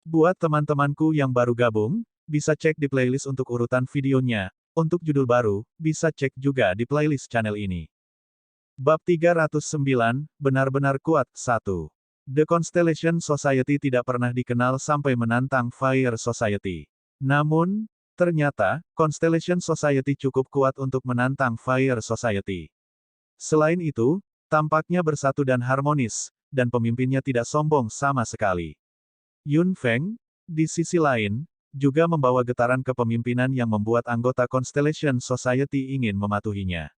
Buat teman-temanku yang baru gabung, bisa cek di playlist untuk urutan videonya. Untuk judul baru, bisa cek juga di playlist channel ini. Bab 309, Benar-benar Kuat, 1. The Constellation Society tidak pernah dikenal sampai menantang Fire Society. Namun, ternyata, Constellation Society cukup kuat untuk menantang Fire Society. Selain itu, tampaknya bersatu dan harmonis, dan pemimpinnya tidak sombong sama sekali. Yun Feng, di sisi lain, juga membawa getaran kepemimpinan yang membuat anggota Constellation Society ingin mematuhinya.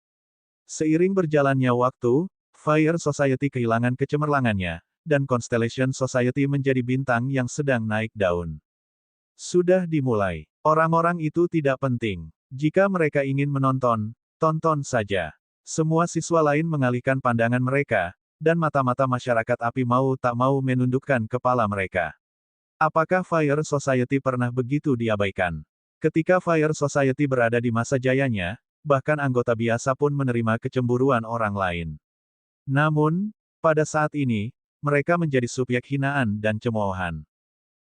Seiring berjalannya waktu, Fire Society kehilangan kecemerlangannya, dan Constellation Society menjadi bintang yang sedang naik daun. Sudah dimulai. Orang-orang itu tidak penting. Jika mereka ingin menonton, tonton saja. Semua siswa lain mengalihkan pandangan mereka, dan mata-mata masyarakat api mau tak mau menundukkan kepala mereka. Apakah Fire Society pernah begitu diabaikan? Ketika Fire Society berada di masa jayanya, bahkan anggota biasa pun menerima kecemburuan orang lain. Namun, pada saat ini, mereka menjadi subjek hinaan dan cemoohan.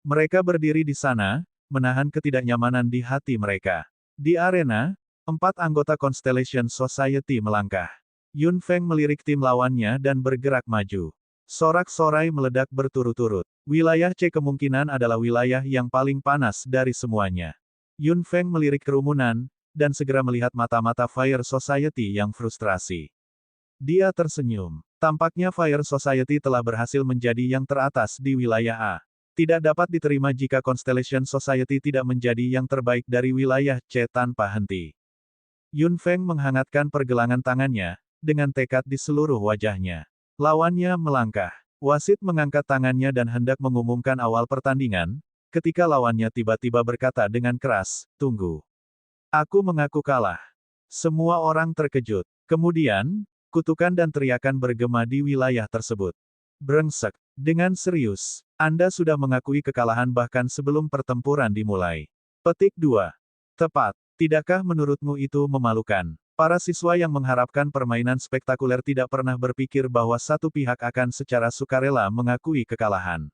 Mereka berdiri di sana, menahan ketidaknyamanan di hati mereka. Di arena, 4 anggota Constellation Society melangkah. Yun Feng melirik tim lawannya dan bergerak maju. Sorak-sorai meledak berturut-turut. Wilayah C kemungkinan adalah wilayah yang paling panas dari semuanya. Yun Feng melirik kerumunan, dan segera melihat mata-mata Fire Society yang frustrasi. Dia tersenyum. Tampaknya Fire Society telah berhasil menjadi yang teratas di wilayah A. Tidak dapat diterima jika Constellation Society tidak menjadi yang terbaik dari wilayah C tanpa henti. Yun Feng menghangatkan pergelangan tangannya, dengan tekad di seluruh wajahnya. Lawannya melangkah. Wasit mengangkat tangannya dan hendak mengumumkan awal pertandingan, ketika lawannya tiba-tiba berkata dengan keras, "Tunggu. Aku mengaku kalah." Semua orang terkejut. Kemudian, kutukan dan teriakan bergema di wilayah tersebut. Brengsek. Dengan serius, Anda sudah mengakui kekalahan bahkan sebelum pertempuran dimulai. Petik 2. Tepat. Tidakkah menurutmu itu memalukan? Para siswa yang mengharapkan permainan spektakuler tidak pernah berpikir bahwa satu pihak akan secara sukarela mengakui kekalahan.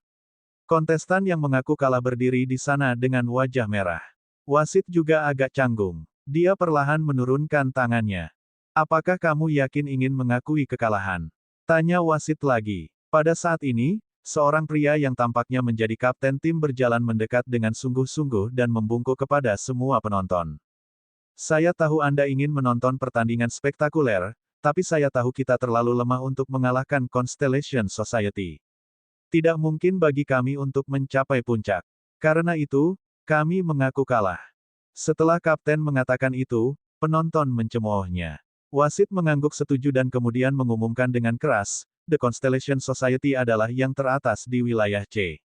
Kontestan yang mengaku kalah berdiri di sana dengan wajah merah. Wasit juga agak canggung. Dia perlahan menurunkan tangannya. Apakah kamu yakin ingin mengakui kekalahan? Tanya wasit lagi. Pada saat ini, seorang pria yang tampaknya menjadi kapten tim berjalan mendekat dengan sungguh-sungguh dan membungkuk kepada semua penonton. Saya tahu Anda ingin menonton pertandingan spektakuler, tapi saya tahu kita terlalu lemah untuk mengalahkan Constellation Society. Tidak mungkin bagi kami untuk mencapai puncak. Karena itu, kami mengaku kalah. Setelah kapten mengatakan itu, penonton mencemoohnya. Wasit mengangguk setuju dan kemudian mengumumkan dengan keras, The Constellation Society adalah yang teratas di wilayah C.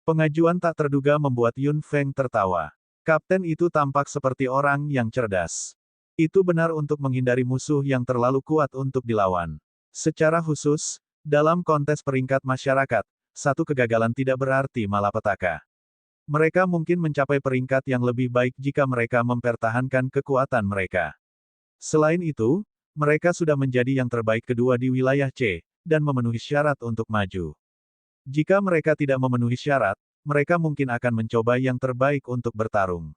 Pengajuan tak terduga membuat Yun Feng tertawa. Kapten itu tampak seperti orang yang cerdas. Itu benar untuk menghindari musuh yang terlalu kuat untuk dilawan. Secara khusus, dalam kontes peringkat masyarakat, satu kegagalan tidak berarti malapetaka. Mereka mungkin mencapai peringkat yang lebih baik jika mereka mempertahankan kekuatan mereka. Selain itu, mereka sudah menjadi yang terbaik kedua di wilayah C, dan memenuhi syarat untuk maju. Jika mereka tidak memenuhi syarat, mereka mungkin akan mencoba yang terbaik untuk bertarung.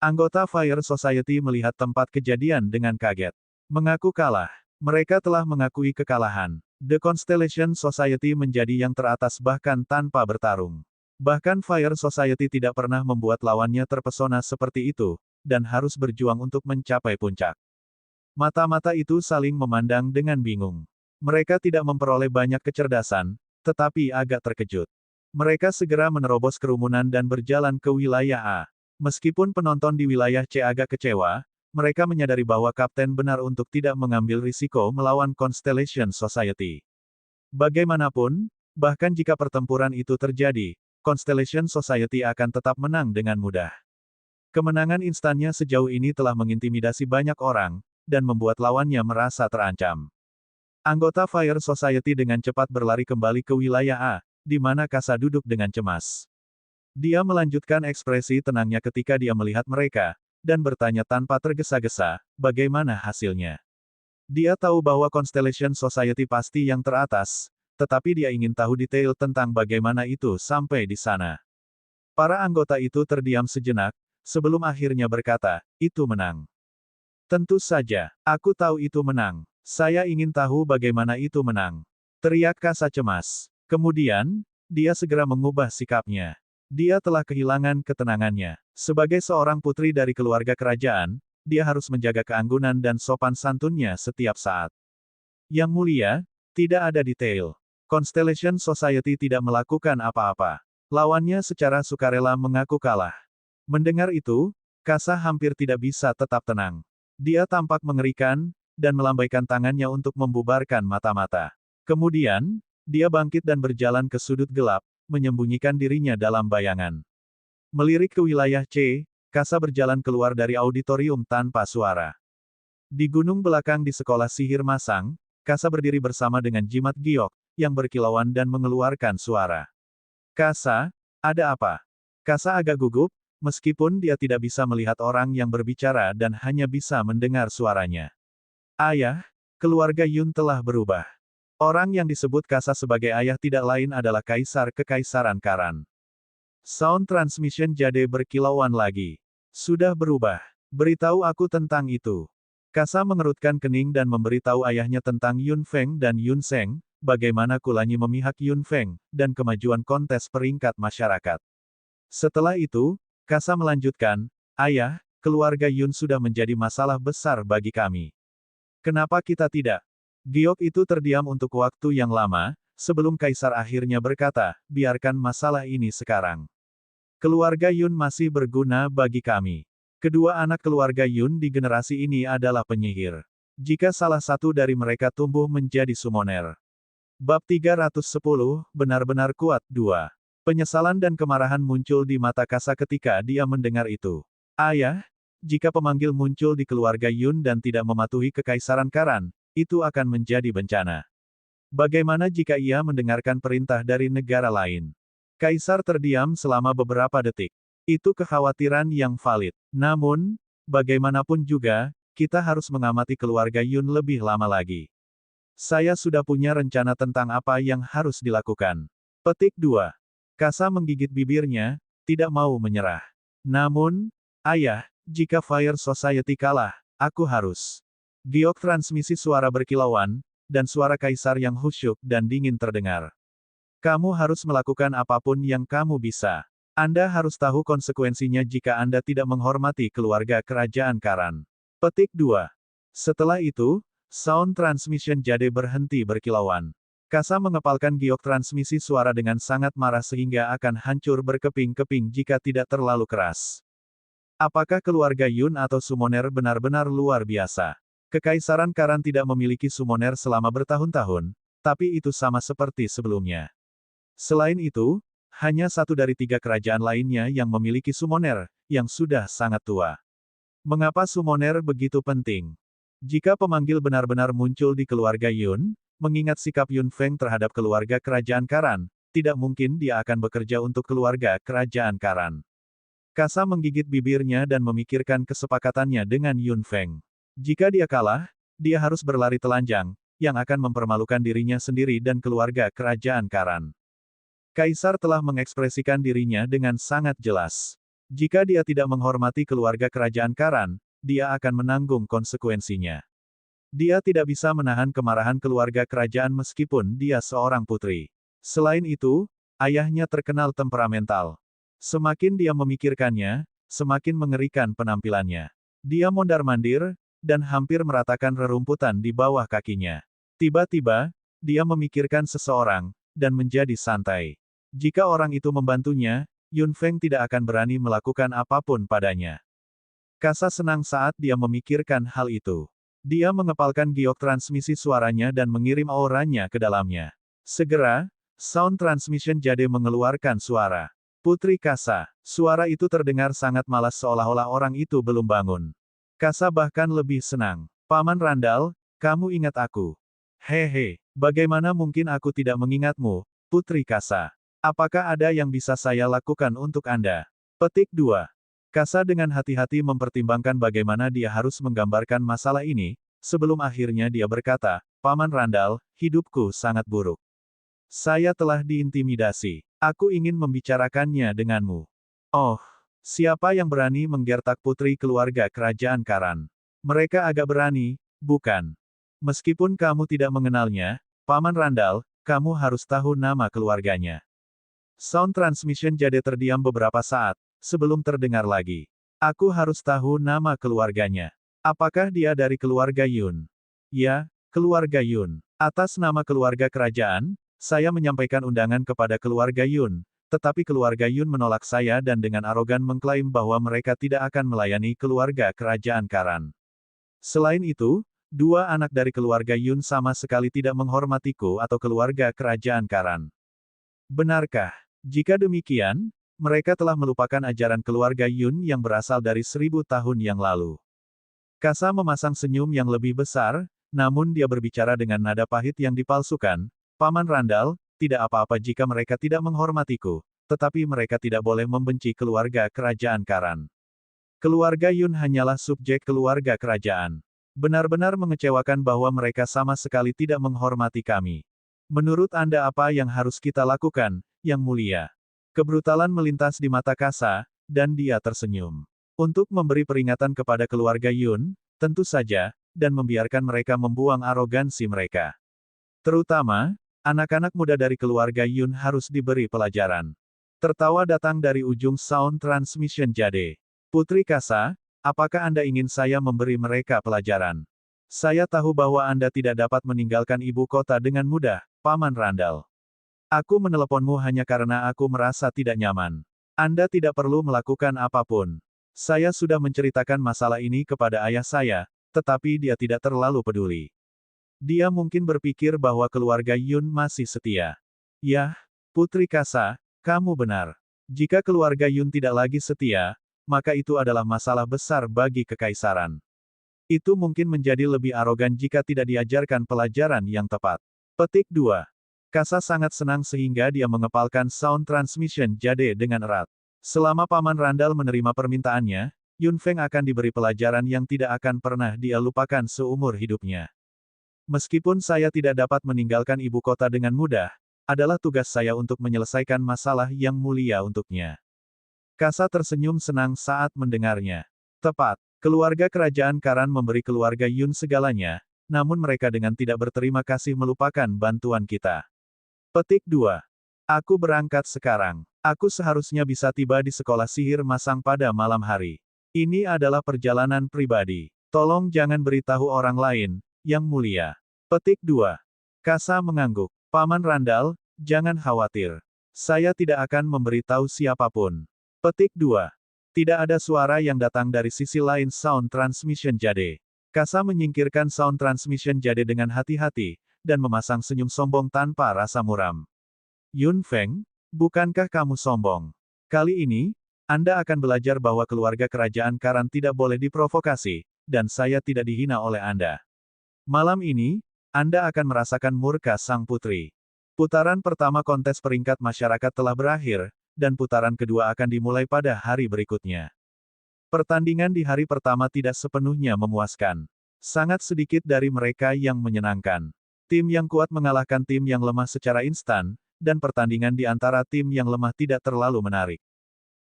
Anggota Fire Society melihat tempat kejadian dengan kaget. Mengaku kalah. Mereka telah mengakui kekalahan. The Constellation Society menjadi yang teratas bahkan tanpa bertarung. Bahkan Fire Society tidak pernah membuat lawannya terpesona seperti itu, dan harus berjuang untuk mencapai puncak. Mata-mata itu saling memandang dengan bingung. Mereka tidak memperoleh banyak kecerdasan, tetapi agak terkejut. Mereka segera menerobos kerumunan dan berjalan ke wilayah A. Meskipun penonton di wilayah C agak kecewa, mereka menyadari bahwa kapten benar untuk tidak mengambil risiko melawan Constellation Society. Bagaimanapun, bahkan jika pertempuran itu terjadi, Constellation Society akan tetap menang dengan mudah. Kemenangan instannya sejauh ini telah mengintimidasi banyak orang, dan membuat lawannya merasa terancam. Anggota Fire Society dengan cepat berlari kembali ke wilayah A, di mana Kasa duduk dengan cemas. Dia melanjutkan ekspresi tenangnya ketika dia melihat mereka, dan bertanya tanpa tergesa-gesa, bagaimana hasilnya. Dia tahu bahwa Constellation Society pasti yang teratas, tetapi dia ingin tahu detail tentang bagaimana itu sampai di sana. Para anggota itu terdiam sejenak, sebelum akhirnya berkata, itu menang. Tentu saja, aku tahu itu menang. Saya ingin tahu bagaimana itu menang. Teriak Kasa cemas. Kemudian, dia segera mengubah sikapnya. Dia telah kehilangan ketenangannya. Sebagai seorang putri dari keluarga kerajaan, dia harus menjaga keanggunan dan sopan santunnya setiap saat. Yang mulia, tidak ada detail. Constellation Society tidak melakukan apa-apa. Lawannya secara sukarela mengaku kalah. Mendengar itu, Kasa hampir tidak bisa tetap tenang. Dia tampak mengerikan, dan melambaikan tangannya untuk membubarkan mata-mata. Kemudian, dia bangkit dan berjalan ke sudut gelap, menyembunyikan dirinya dalam bayangan. Melirik ke wilayah C, Kasa berjalan keluar dari auditorium tanpa suara. Di gunung belakang di sekolah sihir masang, Kasa berdiri bersama dengan jimat giok, yang berkilauan dan mengeluarkan suara. Kasa, ada apa? Kasa agak gugup, meskipun dia tidak bisa melihat orang yang berbicara dan hanya bisa mendengar suaranya. Ayah, keluarga Yun telah berubah. Orang yang disebut Kasa sebagai ayah tidak lain adalah Kaisar Kekaisaran Karan. Sound transmission Jade berkilauan lagi. Sudah berubah. Beritahu aku tentang itu. Kasa mengerutkan kening dan memberitahu ayahnya tentang Yun Feng dan Yun Seng, bagaimana Kulanyi memihak Yun Feng, dan kemajuan kontes peringkat masyarakat. Setelah itu, Kasa melanjutkan, ayah, keluarga Yun sudah menjadi masalah besar bagi kami. Kenapa kita tidak? Giok itu terdiam untuk waktu yang lama, sebelum Kaisar akhirnya berkata, biarkan masalah ini sekarang. Keluarga Yun masih berguna bagi kami. Kedua anak keluarga Yun di generasi ini adalah penyihir. Jika salah satu dari mereka tumbuh menjadi summoner. Bab 310, benar-benar kuat, 2. Penyesalan dan kemarahan muncul di mata Kasa ketika dia mendengar itu. Ayah, jika pemanggil muncul di keluarga Yun dan tidak mematuhi kekaisaran Karan, itu akan menjadi bencana. Bagaimana jika ia mendengarkan perintah dari negara lain? Kaisar terdiam selama beberapa detik. Itu kekhawatiran yang valid. Namun, bagaimanapun juga, kita harus mengamati keluarga Yun lebih lama lagi. Saya sudah punya rencana tentang apa yang harus dilakukan. Petik 2. Kasa menggigit bibirnya, tidak mau menyerah. Namun, ayah, jika Fire Society kalah, aku harus. Giok transmisi suara berkilauan, dan suara kaisar yang khusyuk dan dingin terdengar. Kamu harus melakukan apapun yang kamu bisa. Anda harus tahu konsekuensinya jika Anda tidak menghormati keluarga kerajaan Karan. Petik 2. Setelah itu, sound transmission Jade berhenti berkilauan. Kasa mengepalkan giok transmisi suara dengan sangat marah sehingga akan hancur berkeping-keping jika tidak terlalu keras. Apakah keluarga Yun atau summoner benar-benar luar biasa? Kekaisaran Karan tidak memiliki summoner selama bertahun-tahun, tapi itu sama seperti sebelumnya. Selain itu, hanya satu dari 3 kerajaan lainnya yang memiliki summoner, yang sudah sangat tua. Mengapa summoner begitu penting? Jika pemanggil benar-benar muncul di keluarga Yun, mengingat sikap Yun Feng terhadap keluarga kerajaan Karan, tidak mungkin dia akan bekerja untuk keluarga kerajaan Karan. Kasa menggigit bibirnya dan memikirkan kesepakatannya dengan Yun Feng. Jika dia kalah, dia harus berlari telanjang, yang akan mempermalukan dirinya sendiri dan keluarga kerajaan Karan. Kaisar telah mengekspresikan dirinya dengan sangat jelas. Jika dia tidak menghormati keluarga kerajaan Karan, dia akan menanggung konsekuensinya. Dia tidak bisa menahan kemarahan keluarga kerajaan meskipun dia seorang putri. Selain itu, ayahnya terkenal temperamental. Semakin dia memikirkannya, semakin mengerikan penampilannya. Dia mondar-mandir, dan hampir meratakan rerumputan di bawah kakinya. Tiba-tiba, dia memikirkan seseorang, dan menjadi santai. Jika orang itu membantunya, Yun Feng tidak akan berani melakukan apapun padanya. Kasa senang saat dia memikirkan hal itu. Dia mengepalkan giok transmisi suaranya dan mengirim auranya ke dalamnya. Segera, sound transmission Jade mengeluarkan suara. Putri Kasa. Suara itu terdengar sangat malas seolah-olah orang itu belum bangun. Kasa bahkan lebih senang. Paman Randall, kamu ingat aku. Hehe, bagaimana mungkin aku tidak mengingatmu, Putri Kasa? Apakah ada yang bisa saya lakukan untuk Anda? Petik 2. Kasa dengan hati-hati mempertimbangkan bagaimana dia harus menggambarkan masalah ini, sebelum akhirnya dia berkata, Paman Randall, hidupku sangat buruk. Saya telah diintimidasi. Aku ingin membicarakannya denganmu. Oh, siapa yang berani menggertak putri keluarga kerajaan Karan? Mereka agak berani, bukan? Meskipun kamu tidak mengenalnya, Paman Randall, kamu harus tahu nama keluarganya. Sound transmission Jade terdiam beberapa saat, sebelum terdengar lagi. Aku harus tahu nama keluarganya. Apakah dia dari keluarga Yun? Ya, keluarga Yun. Atas nama keluarga kerajaan, saya menyampaikan undangan kepada keluarga Yun, tetapi keluarga Yun menolak saya dan dengan arogan mengklaim bahwa mereka tidak akan melayani keluarga kerajaan Karan. Selain itu, dua anak dari keluarga Yun sama sekali tidak menghormatiku atau keluarga kerajaan Karan. Benarkah? Jika demikian, mereka telah melupakan ajaran keluarga Yun yang berasal dari 1000 tahun yang lalu. Kasa memasang senyum yang lebih besar, namun dia berbicara dengan nada pahit yang dipalsukan. Paman Randall, tidak apa-apa jika mereka tidak menghormatiku, tetapi mereka tidak boleh membenci keluarga kerajaan Karan. Keluarga Yun hanyalah subjek keluarga kerajaan. Benar-benar mengecewakan bahwa mereka sama sekali tidak menghormati kami. Menurut Anda apa yang harus kita lakukan, Yang Mulia? Kebrutalan melintas di mata Kasa, dan dia tersenyum. Untuk memberi peringatan kepada keluarga Yun, tentu saja, dan membiarkan mereka membuang arogansi mereka. Terutama, anak-anak muda dari keluarga Yun harus diberi pelajaran. Tertawa datang dari ujung sound transmission Jade. Putri Kasa, apakah Anda ingin saya memberi mereka pelajaran? Saya tahu bahwa Anda tidak dapat meninggalkan ibu kota dengan mudah, Paman Randall. Aku meneleponmu hanya karena aku merasa tidak nyaman. Anda tidak perlu melakukan apapun. Saya sudah menceritakan masalah ini kepada ayah saya, tetapi dia tidak terlalu peduli. Dia mungkin berpikir bahwa keluarga Yun masih setia. Yah, Putri Kasa, kamu benar. Jika keluarga Yun tidak lagi setia, maka itu adalah masalah besar bagi kekaisaran. Itu mungkin menjadi lebih arogan jika tidak diajarkan pelajaran yang tepat. Petik 2. Kasa sangat senang sehingga dia mengepalkan sound transmission Jade dengan erat. Selama Paman Randall menerima permintaannya, Yun Feng akan diberi pelajaran yang tidak akan pernah dia lupakan seumur hidupnya. Meskipun saya tidak dapat meninggalkan ibu kota dengan mudah, adalah tugas saya untuk menyelesaikan masalah yang mulia untuknya. Kasa tersenyum senang saat mendengarnya. Tepat, keluarga kerajaan Karan memberi keluarga Yun segalanya, namun mereka dengan tidak berterima kasih melupakan bantuan kita. Petik 2. Aku berangkat sekarang. Aku seharusnya bisa tiba di sekolah sihir masang pada malam hari. Ini adalah perjalanan pribadi. Tolong jangan beritahu orang lain, Yang Mulia. Petik 2. Kasa mengangguk. Paman Randall, jangan khawatir. Saya tidak akan memberitahu siapapun. Petik 2. Tidak ada suara yang datang dari sisi lain sound transmission Jade. Kasa menyingkirkan sound transmission Jade dengan hati-hati, dan memasang senyum sombong tanpa rasa muram. Yun Feng, bukankah kamu sombong? Kali ini, Anda akan belajar bahwa keluarga kerajaan Karan tidak boleh diprovokasi, dan saya tidak dihina oleh Anda. Malam ini, Anda akan merasakan murka sang putri. Putaran pertama kontes peringkat masyarakat telah berakhir, dan putaran kedua akan dimulai pada hari berikutnya. Pertandingan di hari pertama tidak sepenuhnya memuaskan. Sangat sedikit dari mereka yang menyenangkan. Tim yang kuat mengalahkan tim yang lemah secara instan, dan pertandingan di antara tim yang lemah tidak terlalu menarik.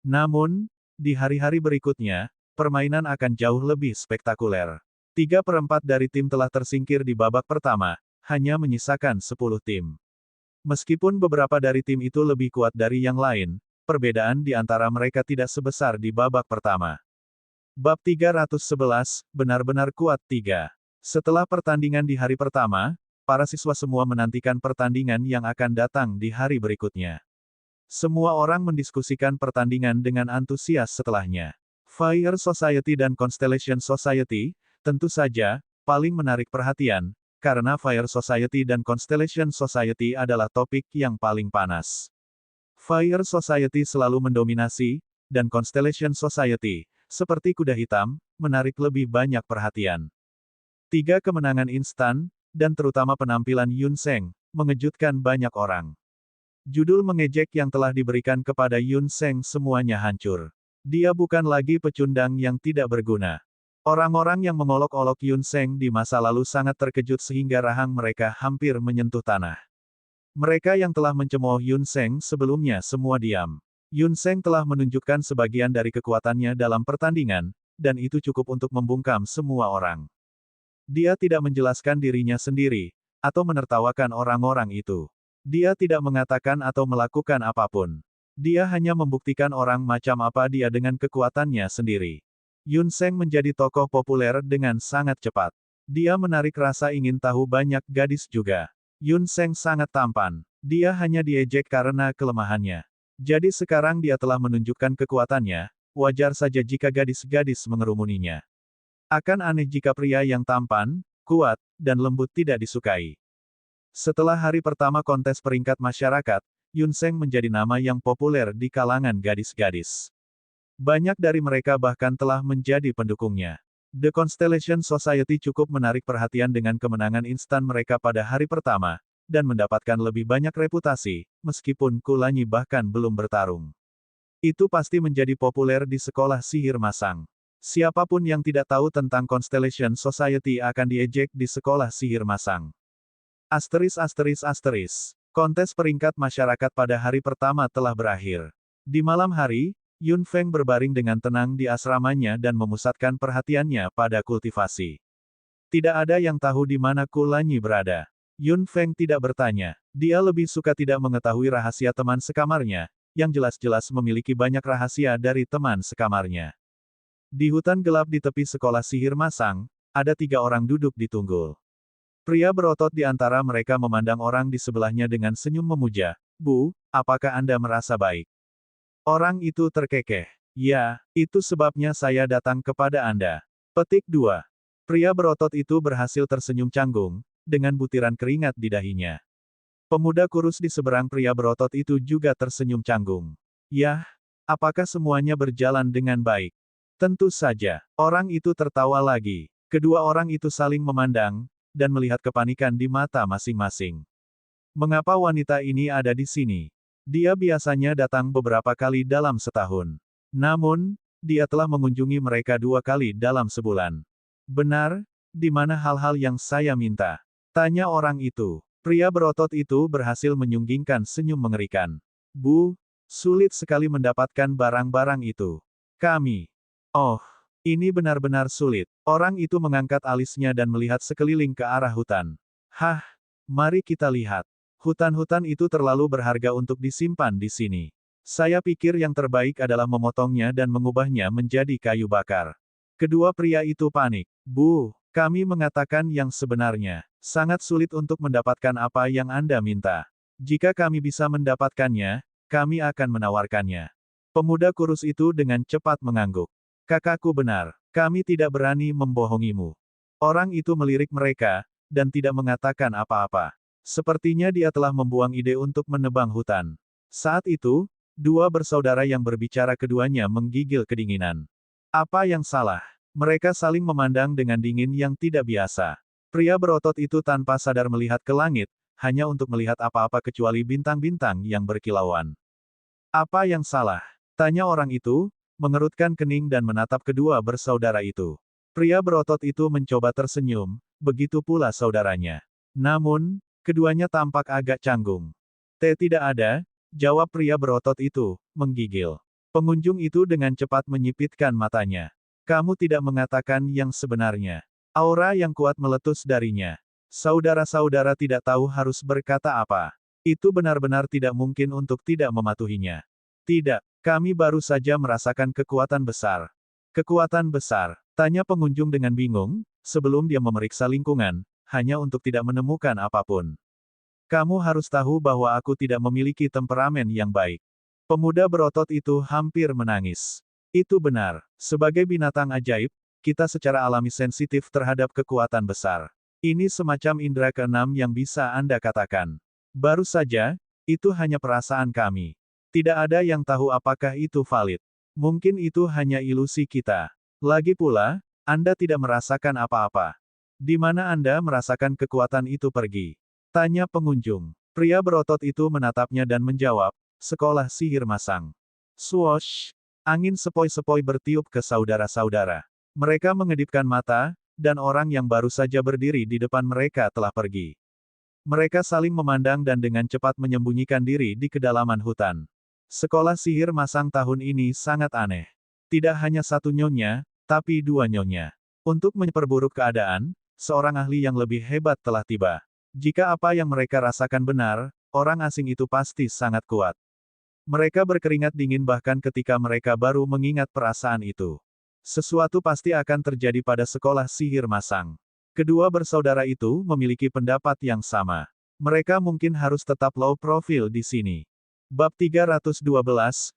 Namun, di hari-hari berikutnya, permainan akan jauh lebih spektakuler. 3/4 dari tim telah tersingkir di babak pertama, hanya menyisakan 10 tim. Meskipun beberapa dari tim itu lebih kuat dari yang lain, perbedaan di antara mereka tidak sebesar di babak pertama. Bab 311, benar-benar kuat 3. Setelah pertandingan di hari pertama, para siswa semua menantikan pertandingan yang akan datang di hari berikutnya. Semua orang mendiskusikan pertandingan dengan antusias setelahnya. Fire Society dan Constellation Society, tentu saja, paling menarik perhatian, karena Fire Society dan Constellation Society adalah topik yang paling panas. Fire Society selalu mendominasi, dan Constellation Society, seperti kuda hitam, menarik lebih banyak perhatian. 3 kemenangan instan, dan terutama penampilan Yun Seng, mengejutkan banyak orang. Judul mengejek yang telah diberikan kepada Yun Seng semuanya hancur. Dia bukan lagi pecundang yang tidak berguna. Orang-orang yang mengolok-olok Yun Seng di masa lalu sangat terkejut sehingga rahang mereka hampir menyentuh tanah. Mereka yang telah mencemooh Yun Seng sebelumnya semua diam. Yun Seng telah menunjukkan sebagian dari kekuatannya dalam pertandingan, dan itu cukup untuk membungkam semua orang. Dia tidak menjelaskan dirinya sendiri, atau menertawakan orang-orang itu. Dia tidak mengatakan atau melakukan apapun. Dia hanya membuktikan orang macam apa dia dengan kekuatannya sendiri. Yun Seng menjadi tokoh populer dengan sangat cepat. Dia menarik rasa ingin tahu banyak gadis juga. Yun Seng sangat tampan. Dia hanya diejek karena kelemahannya. Jadi sekarang dia telah menunjukkan kekuatannya, wajar saja jika gadis-gadis mengerumuninya. Akan aneh jika pria yang tampan, kuat, dan lembut tidak disukai. Setelah hari pertama kontes peringkat masyarakat, Yun Seng menjadi nama yang populer di kalangan gadis-gadis. Banyak dari mereka bahkan telah menjadi pendukungnya. The Constellation Society cukup menarik perhatian dengan kemenangan instan mereka pada hari pertama, dan mendapatkan lebih banyak reputasi, meskipun Kulanyi bahkan belum bertarung. Itu pasti menjadi populer di sekolah sihir masang. Siapapun yang tidak tahu tentang Constellation Society akan diejek di sekolah sihir masang. Kontes peringkat masyarakat pada hari pertama telah berakhir. Di malam hari, Yun Feng berbaring dengan tenang di asramanya dan memusatkan perhatiannya pada kultivasi. Tidak ada yang tahu di mana Kulanyi berada. Yun Feng tidak bertanya. Dia lebih suka tidak mengetahui rahasia teman sekamarnya, yang jelas-jelas memiliki banyak rahasia dari teman sekamarnya. Di hutan gelap di tepi sekolah sihir masang, ada 3 orang duduk di tunggul. Pria berotot di antara mereka memandang orang di sebelahnya dengan senyum memuja. Bu, apakah Anda merasa baik? Orang itu terkekeh. Ya, itu sebabnya saya datang kepada Anda. Petik 2. Pria berotot itu berhasil tersenyum canggung, dengan butiran keringat di dahinya. Pemuda kurus di seberang pria berotot itu juga tersenyum canggung. Yah, apakah semuanya berjalan dengan baik? Tentu saja. Orang itu tertawa lagi. Kedua orang itu saling memandang, dan melihat kepanikan di mata masing-masing. Mengapa wanita ini ada di sini? Dia biasanya datang beberapa kali dalam setahun. Namun, dia telah mengunjungi mereka 2 kali dalam sebulan. Benar, di mana hal-hal yang saya minta? Tanya orang itu. Pria berotot itu berhasil menyunggingkan senyum mengerikan. Bu, sulit sekali mendapatkan barang-barang itu. Kami. Oh, ini benar-benar sulit. Orang itu mengangkat alisnya dan melihat sekeliling ke arah hutan. Hah, mari kita lihat. Hutan-hutan itu terlalu berharga untuk disimpan di sini. Saya pikir yang terbaik adalah memotongnya dan mengubahnya menjadi kayu bakar. Kedua pria itu panik. Bu, kami mengatakan yang sebenarnya. Sangat sulit untuk mendapatkan apa yang Anda minta. Jika kami bisa mendapatkannya, kami akan menawarkannya. Pemuda kurus itu dengan cepat mengangguk. Kakakku benar. Kami tidak berani membohongimu. Orang itu melirik mereka, dan tidak mengatakan apa-apa. Sepertinya dia telah membuang ide untuk menebang hutan. Saat itu, 2 bersaudara yang berbicara keduanya menggigil kedinginan. Apa yang salah? Mereka saling memandang dengan dingin yang tidak biasa. Pria berotot itu tanpa sadar melihat ke langit, hanya untuk melihat apa-apa kecuali bintang-bintang yang berkilauan. Apa yang salah? Tanya orang itu, mengerutkan kening dan menatap kedua bersaudara itu. Pria berotot itu mencoba tersenyum, begitu pula saudaranya. Namun, keduanya tampak agak canggung. Tidak ada, jawab pria berotot itu, menggigil. Pengunjung itu dengan cepat menyipitkan matanya. Kamu tidak mengatakan yang sebenarnya. Aura yang kuat meletus darinya. Saudara-saudara tidak tahu harus berkata apa. Itu benar-benar tidak mungkin untuk tidak mematuhinya. Tidak, kami baru saja merasakan kekuatan besar. Kekuatan besar? Tanya pengunjung dengan bingung, sebelum dia memeriksa lingkungan, hanya untuk tidak menemukan apapun. Kamu harus tahu bahwa aku tidak memiliki temperamen yang baik. Pemuda berotot itu hampir menangis. Itu benar. Sebagai binatang ajaib, kita secara alami sensitif terhadap kekuatan besar. Ini semacam indera keenam yang bisa Anda katakan. Baru saja, itu hanya perasaan kami. Tidak ada yang tahu apakah itu valid. Mungkin itu hanya ilusi kita. Lagi pula, Anda tidak merasakan apa-apa. Di mana Anda merasakan kekuatan itu pergi? Tanya pengunjung. Pria berotot itu menatapnya dan menjawab, sekolah sihir masang. Swoosh! Angin sepoi-sepoi bertiup ke saudara-saudara. Mereka mengedipkan mata, dan orang yang baru saja berdiri di depan mereka telah pergi. Mereka saling memandang dan dengan cepat menyembunyikan diri di kedalaman hutan. Sekolah sihir masang tahun ini sangat aneh. Tidak hanya satu nyonya, tapi dua nyonya. Untuk memperburuk keadaan, seorang ahli yang lebih hebat telah tiba. Jika apa yang mereka rasakan benar, orang asing itu pasti sangat kuat. Mereka berkeringat dingin bahkan ketika mereka baru mengingat perasaan itu. Sesuatu pasti akan terjadi pada sekolah sihir masang. Kedua bersaudara itu memiliki pendapat yang sama. Mereka mungkin harus tetap low profile di sini. Bab 312,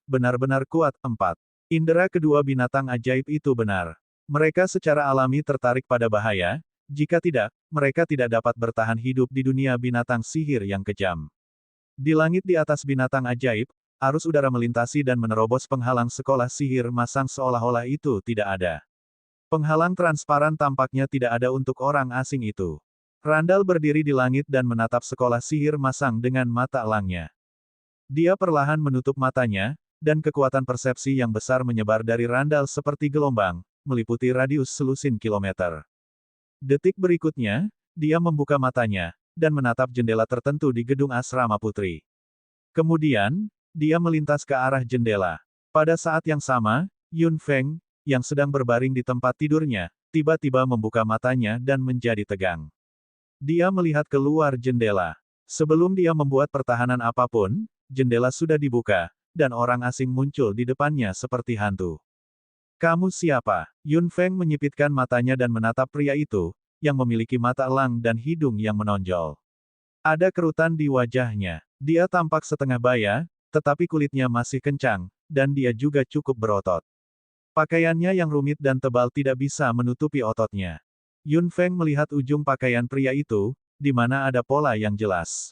benar-benar kuat, 4. Indera kedua binatang ajaib itu benar. Mereka secara alami tertarik pada bahaya, jika tidak, mereka tidak dapat bertahan hidup di dunia binatang sihir yang kejam. Di langit di atas binatang ajaib, arus udara melintasi dan menerobos penghalang sekolah sihir masang seolah-olah itu tidak ada. Penghalang transparan tampaknya tidak ada untuk orang asing itu. Randall berdiri di langit dan menatap sekolah sihir masang dengan mata elangnya. Dia perlahan menutup matanya, dan kekuatan persepsi yang besar menyebar dari Randall seperti gelombang, meliputi radius selusin kilometer. Detik berikutnya, dia membuka matanya, dan menatap jendela tertentu di gedung asrama putri. Kemudian, dia melintas ke arah jendela. Pada saat yang sama, Yun Feng, yang sedang berbaring di tempat tidurnya, tiba-tiba membuka matanya dan menjadi tegang. Dia melihat keluar jendela. Sebelum dia membuat pertahanan apapun, jendela sudah dibuka, dan orang asing muncul di depannya seperti hantu. Kamu siapa? Yun Feng menyipitkan matanya dan menatap pria itu, yang memiliki mata elang dan hidung yang menonjol. Ada kerutan di wajahnya. Dia tampak setengah baya, tetapi kulitnya masih kencang, dan dia juga cukup berotot. Pakaiannya yang rumit dan tebal tidak bisa menutupi ototnya. Yun Feng melihat ujung pakaian pria itu, di mana ada pola yang jelas.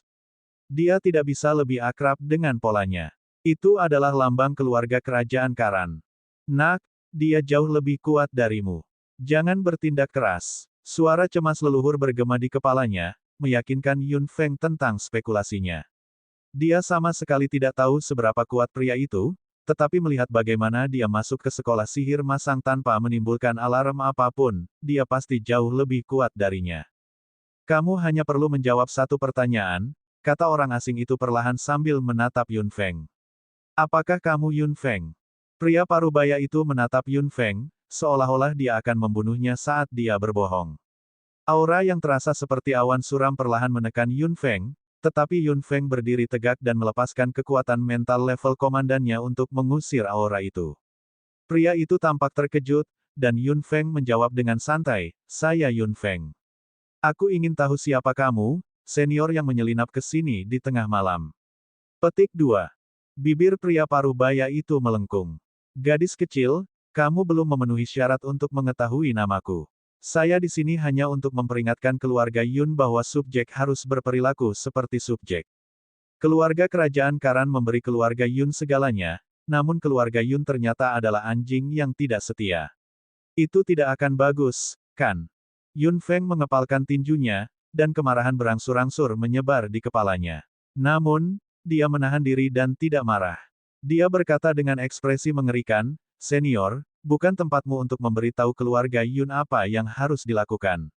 Dia tidak bisa lebih akrab dengan polanya. Itu adalah lambang keluarga kerajaan Karan. Nak, dia jauh lebih kuat darimu. Jangan bertindak keras. Suara cemas leluhur bergema di kepalanya, meyakinkan Yun Feng tentang spekulasinya. Dia sama sekali tidak tahu seberapa kuat pria itu, tetapi melihat bagaimana dia masuk ke sekolah sihir masang tanpa menimbulkan alarm apapun, dia pasti jauh lebih kuat darinya. Kamu hanya perlu menjawab satu pertanyaan, kata orang asing itu perlahan sambil menatap Yun Feng. Apakah kamu Yun Feng? Pria parubaya itu menatap Yun Feng, seolah-olah dia akan membunuhnya saat dia berbohong. Aura yang terasa seperti awan suram perlahan menekan Yun Feng, tetapi Yun Feng berdiri tegak dan melepaskan kekuatan mental level komandannya untuk mengusir aura itu. Pria itu tampak terkejut, dan Yun Feng menjawab dengan santai, saya Yun Feng. Aku ingin tahu siapa kamu, senior yang menyelinap ke sini di tengah malam. Petik 2. Bibir pria parubaya itu melengkung. Gadis kecil, kamu belum memenuhi syarat untuk mengetahui namaku. Saya di sini hanya untuk memperingatkan keluarga Yun bahwa subjek harus berperilaku seperti subjek. Keluarga kerajaan Karan memberi keluarga Yun segalanya, namun keluarga Yun ternyata adalah anjing yang tidak setia. Itu tidak akan bagus, kan? Yun Feng mengepalkan tinjunya, dan kemarahan berangsur-angsur menyebar di kepalanya. Namun, dia menahan diri dan tidak marah. Dia berkata dengan ekspresi mengerikan, senior, bukan tempatmu untuk memberitahu keluarga Yun apa yang harus dilakukan.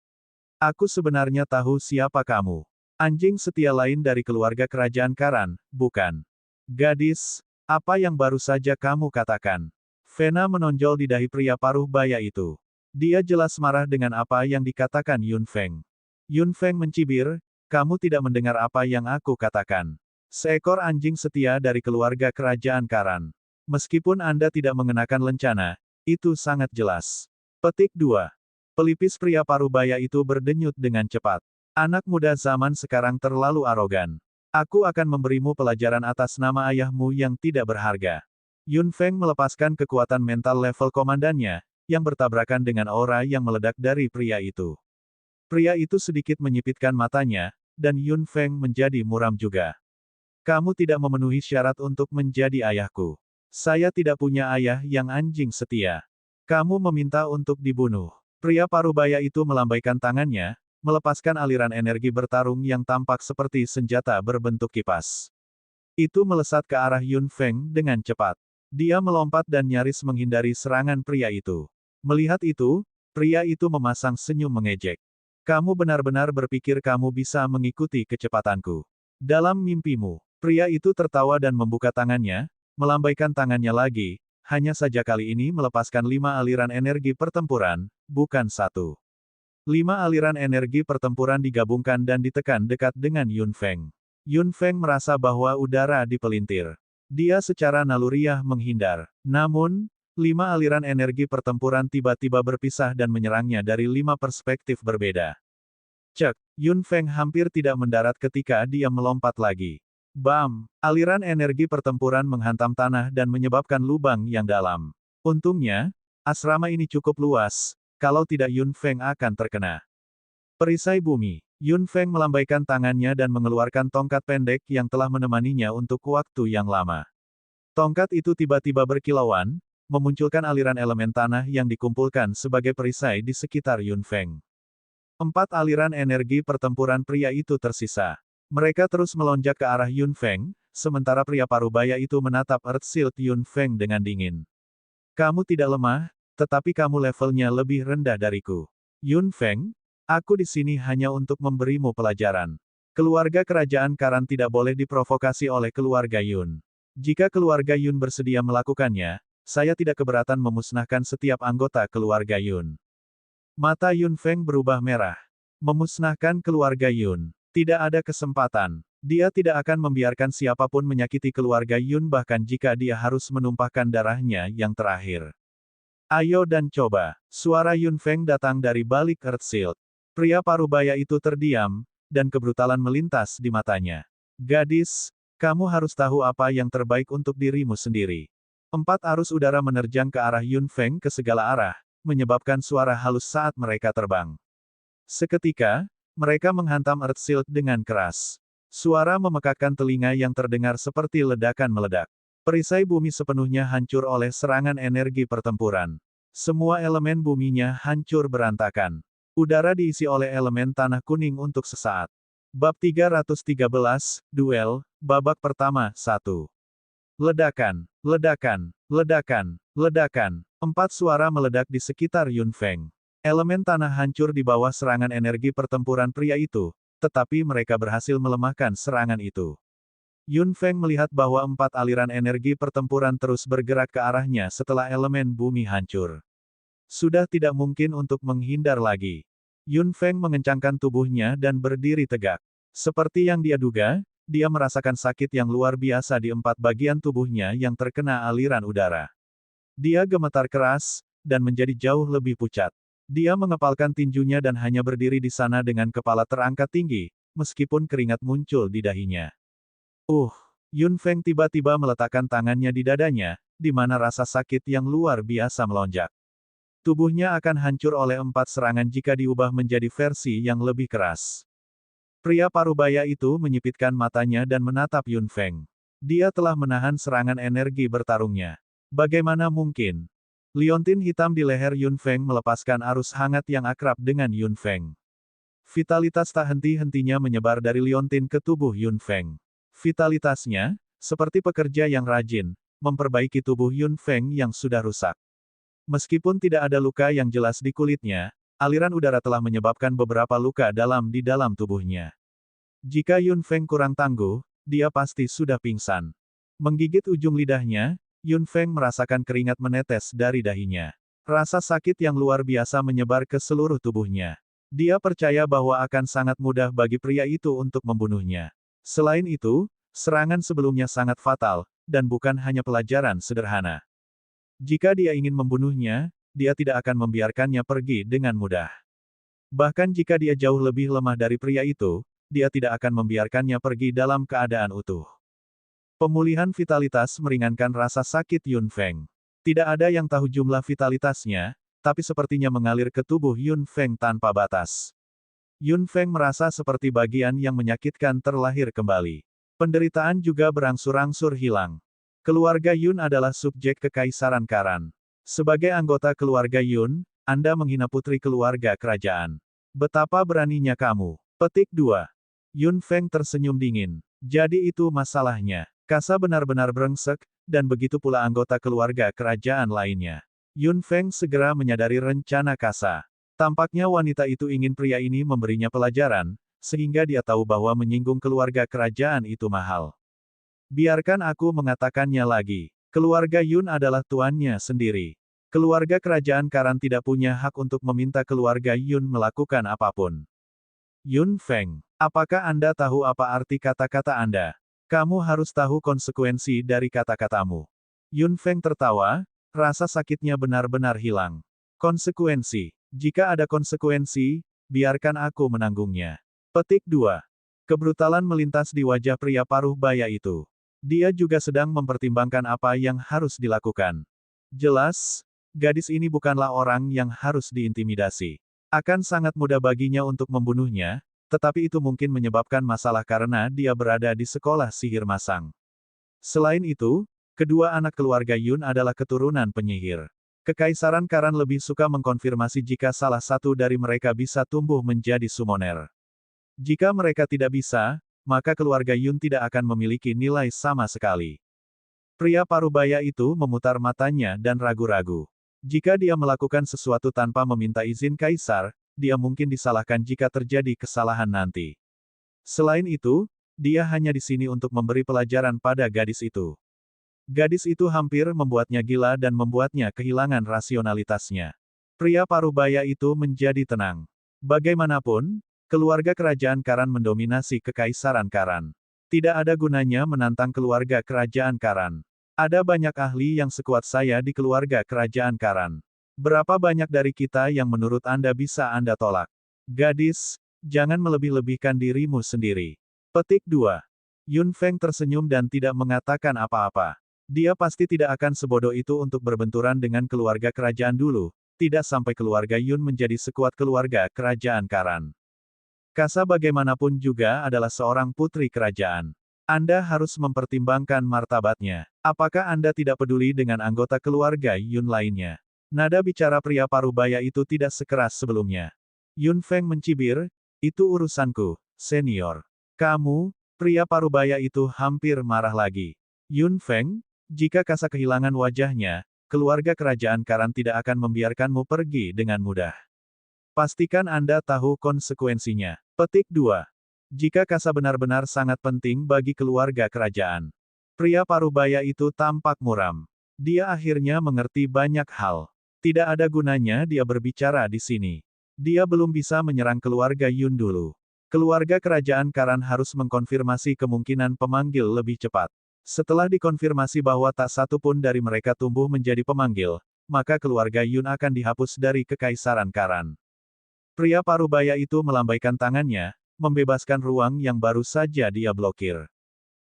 Aku sebenarnya tahu siapa kamu. Anjing setia lain dari keluarga kerajaan Karan, bukan? Gadis, apa yang baru saja kamu katakan? Vena menonjol di dahi pria paruh baya itu. Dia jelas marah dengan apa yang dikatakan Yun Feng. Yun Feng mencibir, kamu tidak mendengar apa yang aku katakan. Seekor anjing setia dari keluarga kerajaan Karan. Meskipun Anda tidak mengenakan lencana, itu sangat jelas. Petik 2. Pelipis pria parubaya itu berdenyut dengan cepat. Anak muda zaman sekarang terlalu arogan. Aku akan memberimu pelajaran atas nama ayahmu yang tidak berharga. Yun Feng melepaskan kekuatan mental level komandannya, yang bertabrakan dengan aura yang meledak dari pria itu. Pria itu sedikit menyipitkan matanya, dan Yun Feng menjadi muram juga. Kamu tidak memenuhi syarat untuk menjadi ayahku. Saya tidak punya ayah yang anjing setia. Kamu meminta untuk dibunuh. Pria parubaya itu melambaikan tangannya, melepaskan aliran energi bertarung yang tampak seperti senjata berbentuk kipas. Itu melesat ke arah Yun Feng dengan cepat. Dia melompat dan nyaris menghindari serangan pria itu. Melihat itu, pria itu memasang senyum mengejek. Kamu benar-benar berpikir kamu bisa mengikuti kecepatanku. Dalam mimpimu, pria itu tertawa dan membuka tangannya, melambaikan tangannya lagi, hanya saja kali ini melepaskan 5 aliran energi pertempuran, bukan 1. 5 aliran energi pertempuran digabungkan dan ditekan dekat dengan Yun Feng. Yun Feng merasa bahwa udara dipelintir. Dia secara naluriah menghindar. Namun, 5 aliran energi pertempuran tiba-tiba berpisah dan menyerangnya dari 5 perspektif berbeda. Cek, Yun Feng hampir tidak mendarat ketika dia melompat lagi. Bam! Aliran energi pertempuran menghantam tanah dan menyebabkan lubang yang dalam. Untungnya, asrama ini cukup luas, kalau tidak Yun Feng akan terkena. Perisai bumi. Yun Feng melambaikan tangannya dan mengeluarkan tongkat pendek yang telah menemaninya untuk waktu yang lama. Tongkat itu tiba-tiba berkilauan, memunculkan aliran elemen tanah yang dikumpulkan sebagai perisai di sekitar Yun Feng. 4 aliran energi pertempuran pria itu tersisa. Mereka terus melonjak ke arah Yun Feng, sementara pria parubaya itu menatap Earth Shield Yun Feng dengan dingin. Kamu tidak lemah, tetapi kamu levelnya lebih rendah dariku. Yun Feng, aku di sini hanya untuk memberimu pelajaran. Keluarga kerajaan Karan tidak boleh diprovokasi oleh keluarga Yun. Jika keluarga Yun bersedia melakukannya, saya tidak keberatan memusnahkan setiap anggota keluarga Yun. Mata Yun Feng berubah merah. Memusnahkan keluarga Yun. Tidak ada kesempatan. Dia tidak akan membiarkan siapapun menyakiti keluarga Yun bahkan jika dia harus menumpahkan darahnya yang terakhir. Ayo dan coba. Suara Yun Feng datang dari balik Earth Shield. Pria parubaya itu terdiam, dan kebrutalan melintas di matanya. Gadis, kamu harus tahu apa yang terbaik untuk dirimu sendiri. 4 arus udara menerjang ke arah Yun Feng ke segala arah, menyebabkan suara halus saat mereka terbang. Seketika, mereka menghantam Earth Shield dengan keras. Suara memekakkan telinga yang terdengar seperti ledakan meledak. Perisai bumi sepenuhnya hancur oleh serangan energi pertempuran. Semua elemen buminya hancur berantakan. Udara diisi oleh elemen tanah kuning untuk sesaat. Bab 313, Duel, babak pertama, 1. Ledakan, ledakan, ledakan, ledakan. 4 suara meledak di sekitar Yun Feng. Elemen tanah hancur di bawah serangan energi pertempuran pria itu, tetapi mereka berhasil melemahkan serangan itu. Yun Feng melihat bahwa 4 aliran energi pertempuran terus bergerak ke arahnya setelah elemen bumi hancur. Sudah tidak mungkin untuk menghindar lagi. Yun Feng mengencangkan tubuhnya dan berdiri tegak. Seperti yang dia duga, dia merasakan sakit yang luar biasa di 4 bagian tubuhnya yang terkena aliran udara. Dia gemetar keras, dan menjadi jauh lebih pucat. Dia mengepalkan tinjunya dan hanya berdiri di sana dengan kepala terangkat tinggi, meskipun keringat muncul di dahinya. Yun Feng tiba-tiba meletakkan tangannya di dadanya, di mana rasa sakit yang luar biasa melonjak. Tubuhnya akan hancur oleh 4 serangan jika diubah menjadi versi yang lebih keras. Pria parubaya itu menyipitkan matanya dan menatap Yun Feng. Dia telah menahan serangan energi bertarungnya. Bagaimana mungkin? Liontin hitam di leher Yun Feng melepaskan arus hangat yang akrab dengan Yun Feng. Vitalitas tak henti-hentinya menyebar dari liontin ke tubuh Yun Feng. Vitalitasnya, seperti pekerja yang rajin, memperbaiki tubuh Yun Feng yang sudah rusak. Meskipun tidak ada luka yang jelas di kulitnya, aliran udara telah menyebabkan beberapa luka dalam di dalam tubuhnya. Jika Yun Feng kurang tangguh, dia pasti sudah pingsan. Menggigit ujung lidahnya, Yun Feng merasakan keringat menetes dari dahinya. Rasa sakit yang luar biasa menyebar ke seluruh tubuhnya. Dia percaya bahwa akan sangat mudah bagi pria itu untuk membunuhnya. Selain itu, serangan sebelumnya sangat fatal, dan bukan hanya pelajaran sederhana. Jika dia ingin membunuhnya, dia tidak akan membiarkannya pergi dengan mudah. Bahkan jika dia jauh lebih lemah dari pria itu, dia tidak akan membiarkannya pergi dalam keadaan utuh. Pemulihan vitalitas meringankan rasa sakit Yun Feng. Tidak ada yang tahu jumlah vitalitasnya, tapi sepertinya mengalir ke tubuh Yun Feng tanpa batas. Yun Feng merasa seperti bagian yang menyakitkan terlahir kembali. Penderitaan juga berangsur-angsur hilang. Keluarga Yun adalah subjek kekaisaran Karan. Sebagai anggota keluarga Yun, Anda menghina putri keluarga kerajaan. Betapa beraninya kamu. Petik 2. Yun Feng tersenyum dingin. Jadi itu masalahnya. Kasa benar-benar brengsek, dan begitu pula anggota keluarga kerajaan lainnya. Yun Feng segera menyadari rencana Kasa. Tampaknya wanita itu ingin pria ini memberinya pelajaran, sehingga dia tahu bahwa menyinggung keluarga kerajaan itu mahal. Biarkan aku mengatakannya lagi. Keluarga Yun adalah tuannya sendiri. Keluarga kerajaan Karan tidak punya hak untuk meminta keluarga Yun melakukan apapun. Yun Feng, apakah Anda tahu apa arti kata-kata Anda? Kamu harus tahu konsekuensi dari kata-katamu. Yun Feng tertawa, rasa sakitnya benar-benar hilang. Konsekuensi. Jika ada konsekuensi, biarkan aku menanggungnya. Petik 2. Kebrutalan melintas di wajah pria paruh baya itu. Dia juga sedang mempertimbangkan apa yang harus dilakukan. Jelas, gadis ini bukanlah orang yang harus diintimidasi. Akan sangat mudah baginya untuk membunuhnya, tetapi itu mungkin menyebabkan masalah karena dia berada di sekolah sihir masang. Selain itu, kedua anak keluarga Yun adalah keturunan penyihir. Kekaisaran Karan lebih suka mengkonfirmasi jika salah satu dari mereka bisa tumbuh menjadi summoner. Jika mereka tidak bisa, maka keluarga Yun tidak akan memiliki nilai sama sekali. Pria parubaya itu memutar matanya dan ragu-ragu. Jika dia melakukan sesuatu tanpa meminta izin kaisar, dia mungkin disalahkan jika terjadi kesalahan nanti. Selain itu, dia hanya di sini untuk memberi pelajaran pada gadis itu. Gadis itu hampir membuatnya gila dan membuatnya kehilangan rasionalitasnya. Pria parubaya itu menjadi tenang. Bagaimanapun, keluarga kerajaan Karan mendominasi kekaisaran Karan. Tidak ada gunanya menantang keluarga kerajaan Karan. Ada banyak ahli yang sekuat saya di keluarga kerajaan Karan. Berapa banyak dari kita yang menurut Anda bisa Anda tolak? Gadis, jangan melebih-lebihkan dirimu sendiri. Petik 2. Yun Feng tersenyum dan tidak mengatakan apa-apa. Dia pasti tidak akan sebodoh itu untuk berbenturan dengan keluarga kerajaan dulu, tidak sampai keluarga Yun menjadi sekuat keluarga kerajaan Karan. Kasa bagaimanapun juga adalah seorang putri kerajaan. Anda harus mempertimbangkan martabatnya. Apakah Anda tidak peduli dengan anggota keluarga Yun lainnya? Nada bicara pria parubaya itu tidak sekeras sebelumnya. Yun Feng mencibir, itu urusanku, senior. Kamu, pria parubaya itu hampir marah lagi. Yun Feng, jika Kasa kehilangan wajahnya, keluarga kerajaan Karan tidak akan membiarkanmu pergi dengan mudah. Pastikan Anda tahu konsekuensinya. Petik 2. Jika Kasa benar-benar sangat penting bagi keluarga kerajaan. Pria parubaya itu tampak muram. Dia akhirnya mengerti banyak hal. Tidak ada gunanya dia berbicara di sini. Dia belum bisa menyerang keluarga Yun dulu. Keluarga kerajaan Karan harus mengkonfirmasi kemungkinan pemanggil lebih cepat. Setelah dikonfirmasi bahwa tak satu pun dari mereka tumbuh menjadi pemanggil, maka keluarga Yun akan dihapus dari kekaisaran Karan. Pria parubaya itu melambaikan tangannya, membebaskan ruang yang baru saja dia blokir.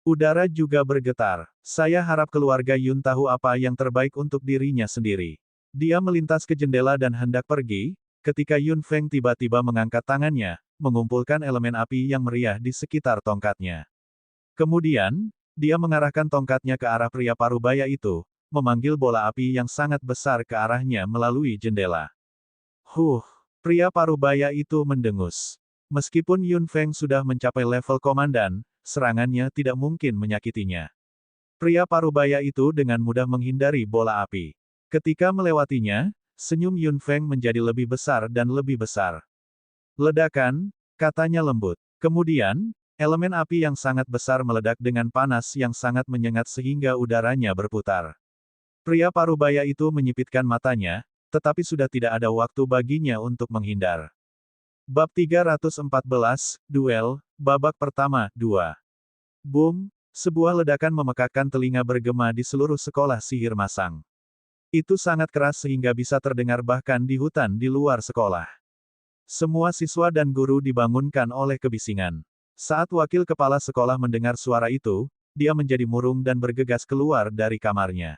Udara juga bergetar. Saya harap keluarga Yun tahu apa yang terbaik untuk dirinya sendiri. Dia melintas ke jendela dan hendak pergi, ketika Yun Feng tiba-tiba mengangkat tangannya, mengumpulkan elemen api yang meriah di sekitar tongkatnya. Kemudian, dia mengarahkan tongkatnya ke arah pria parubaya itu, memanggil bola api yang sangat besar ke arahnya melalui jendela. Pria parubaya itu mendengus. Meskipun Yun Feng sudah mencapai level komandan, serangannya tidak mungkin menyakitinya. Pria parubaya itu dengan mudah menghindari bola api. Ketika melewatinya, senyum Yun Feng menjadi lebih besar dan lebih besar. Ledakan, katanya lembut. Kemudian, elemen api yang sangat besar meledak dengan panas yang sangat menyengat sehingga udaranya berputar. Pria parubaya itu menyipitkan matanya, tetapi sudah tidak ada waktu baginya untuk menghindar. Bab 314, Duel, babak pertama, 2. Boom, sebuah ledakan memekakkan telinga bergema di seluruh sekolah sihir masang. Itu sangat keras sehingga bisa terdengar bahkan di hutan di luar sekolah. Semua siswa dan guru dibangunkan oleh kebisingan. Saat wakil kepala sekolah mendengar suara itu, dia menjadi murung dan bergegas keluar dari kamarnya.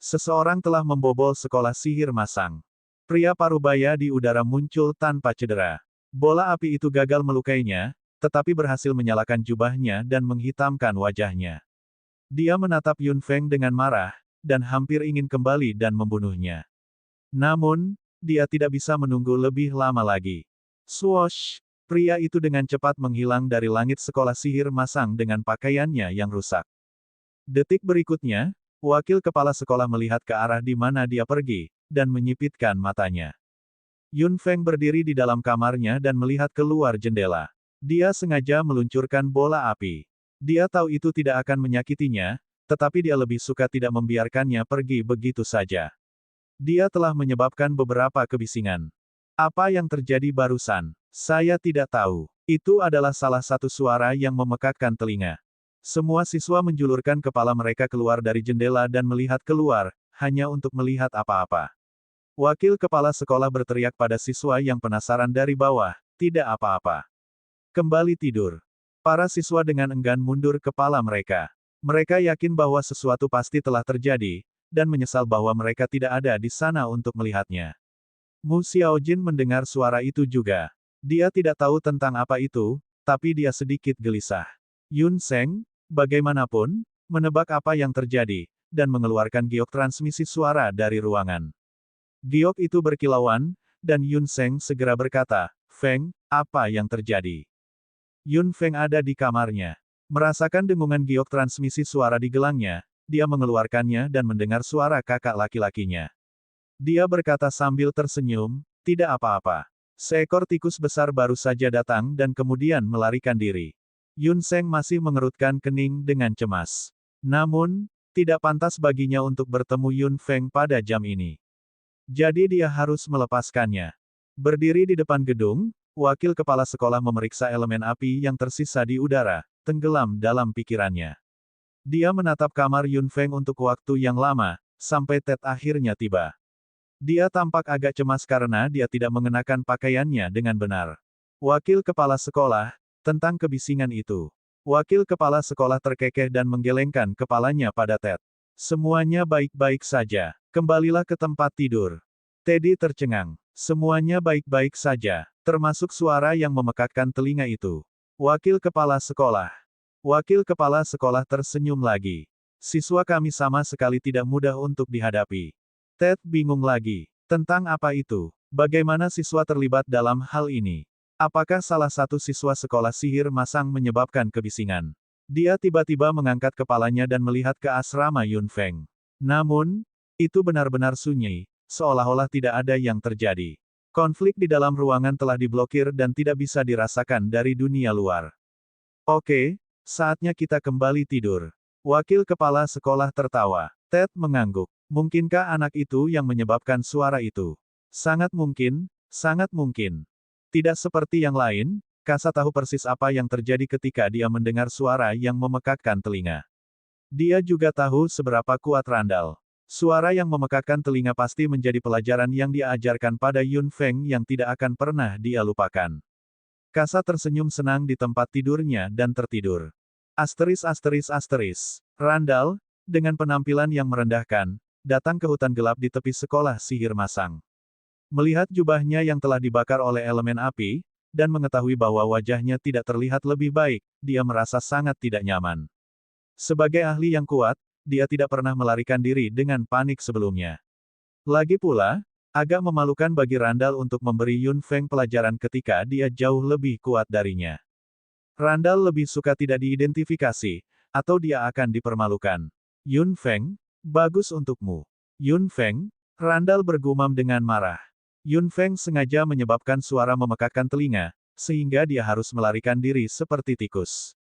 Seseorang telah membobol sekolah sihir masang. Pria parubaya di udara muncul tanpa cedera. Bola api itu gagal melukainya, tetapi berhasil menyalakan jubahnya dan menghitamkan wajahnya. Dia menatap Yun Feng dengan marah, dan hampir ingin kembali dan membunuhnya. Namun, dia tidak bisa menunggu lebih lama lagi. Swoosh! Pria itu dengan cepat menghilang dari langit sekolah sihir masang dengan pakaiannya yang rusak. Detik berikutnya, wakil kepala sekolah melihat ke arah di mana dia pergi, dan menyipitkan matanya. Yun Feng berdiri di dalam kamarnya dan melihat keluar jendela. Dia sengaja meluncurkan bola api. Dia tahu itu tidak akan menyakitinya, tetapi dia lebih suka tidak membiarkannya pergi begitu saja. Dia telah menyebabkan beberapa kebisingan. Apa yang terjadi barusan? Saya tidak tahu. Itu adalah salah satu suara yang memekakkan telinga. Semua siswa menjulurkan kepala mereka keluar dari jendela dan melihat keluar, hanya untuk melihat apa-apa. Wakil kepala sekolah berteriak pada siswa yang penasaran dari bawah, tidak apa-apa. Kembali tidur. Para siswa dengan enggan mundur kepala mereka. Mereka yakin bahwa sesuatu pasti telah terjadi, dan menyesal bahwa mereka tidak ada di sana untuk melihatnya. Mu Xiaojin mendengar suara itu juga. Dia tidak tahu tentang apa itu, tapi dia sedikit gelisah. Yun Seng, bagaimanapun, menebak apa yang terjadi, dan mengeluarkan giok transmisi suara dari ruangan. Giok itu berkilauan, dan Yun Seng segera berkata, "Feng, apa yang terjadi?" Yun Feng ada di kamarnya. Merasakan dengungan giok transmisi suara di gelangnya, dia mengeluarkannya dan mendengar suara kakak laki-lakinya. Dia berkata sambil tersenyum, "Tidak apa-apa. Seekor tikus besar baru saja datang dan kemudian melarikan diri." Yun Seng masih mengerutkan kening dengan cemas. Namun, tidak pantas baginya untuk bertemu Yun Feng pada jam ini. Jadi dia harus melepaskannya. Berdiri di depan gedung, wakil kepala sekolah memeriksa elemen api yang tersisa di udara, tenggelam dalam pikirannya. Dia menatap kamar Yun Feng untuk waktu yang lama, sampai Ted akhirnya tiba. Dia tampak agak cemas karena dia tidak mengenakan pakaiannya dengan benar. Wakil kepala sekolah, tentang kebisingan itu. Wakil kepala sekolah terkekeh dan menggelengkan kepalanya pada Ted. Semuanya baik-baik saja. Kembalilah ke tempat tidur. Teddy tercengang. Semuanya baik-baik saja, termasuk suara yang memekakkan telinga itu. Wakil kepala sekolah. Wakil kepala sekolah tersenyum lagi. Siswa kami sama sekali tidak mudah untuk dihadapi. Ted bingung lagi. Tentang apa itu? Bagaimana siswa terlibat dalam hal ini? Apakah salah satu siswa sekolah sihir masang menyebabkan kebisingan? Dia tiba-tiba mengangkat kepalanya dan melihat ke asrama Yun Feng. Namun, itu benar-benar sunyi, seolah-olah tidak ada yang terjadi. Konflik di dalam ruangan telah diblokir dan tidak bisa dirasakan dari dunia luar. Oke, saatnya kita kembali tidur. Wakil kepala sekolah tertawa. Ted mengangguk. Mungkinkah anak itu yang menyebabkan suara itu? Sangat mungkin, sangat mungkin. Tidak seperti yang lain, Kasa tahu persis apa yang terjadi ketika dia mendengar suara yang memekakkan telinga. Dia juga tahu seberapa kuat Randall. Suara yang memekakkan telinga pasti menjadi pelajaran yang dia ajarkan pada Yun Feng yang tidak akan pernah dia lupakan. Kasa tersenyum senang di tempat tidurnya dan tertidur. Randall, dengan penampilan yang merendahkan, datang ke hutan gelap di tepi sekolah sihir masang. Melihat jubahnya yang telah dibakar oleh elemen api, dan mengetahui bahwa wajahnya tidak terlihat lebih baik, dia merasa sangat tidak nyaman. Sebagai ahli yang kuat, dia tidak pernah melarikan diri dengan panik sebelumnya. Lagi pula, agak memalukan bagi Randall untuk memberi Yun Feng pelajaran ketika dia jauh lebih kuat darinya. Randall lebih suka tidak diidentifikasi, atau dia akan dipermalukan. Yun Feng, bagus untukmu. Yun Feng, Randall bergumam dengan marah. Yun Feng sengaja menyebabkan suara memekakkan telinga, sehingga dia harus melarikan diri seperti tikus.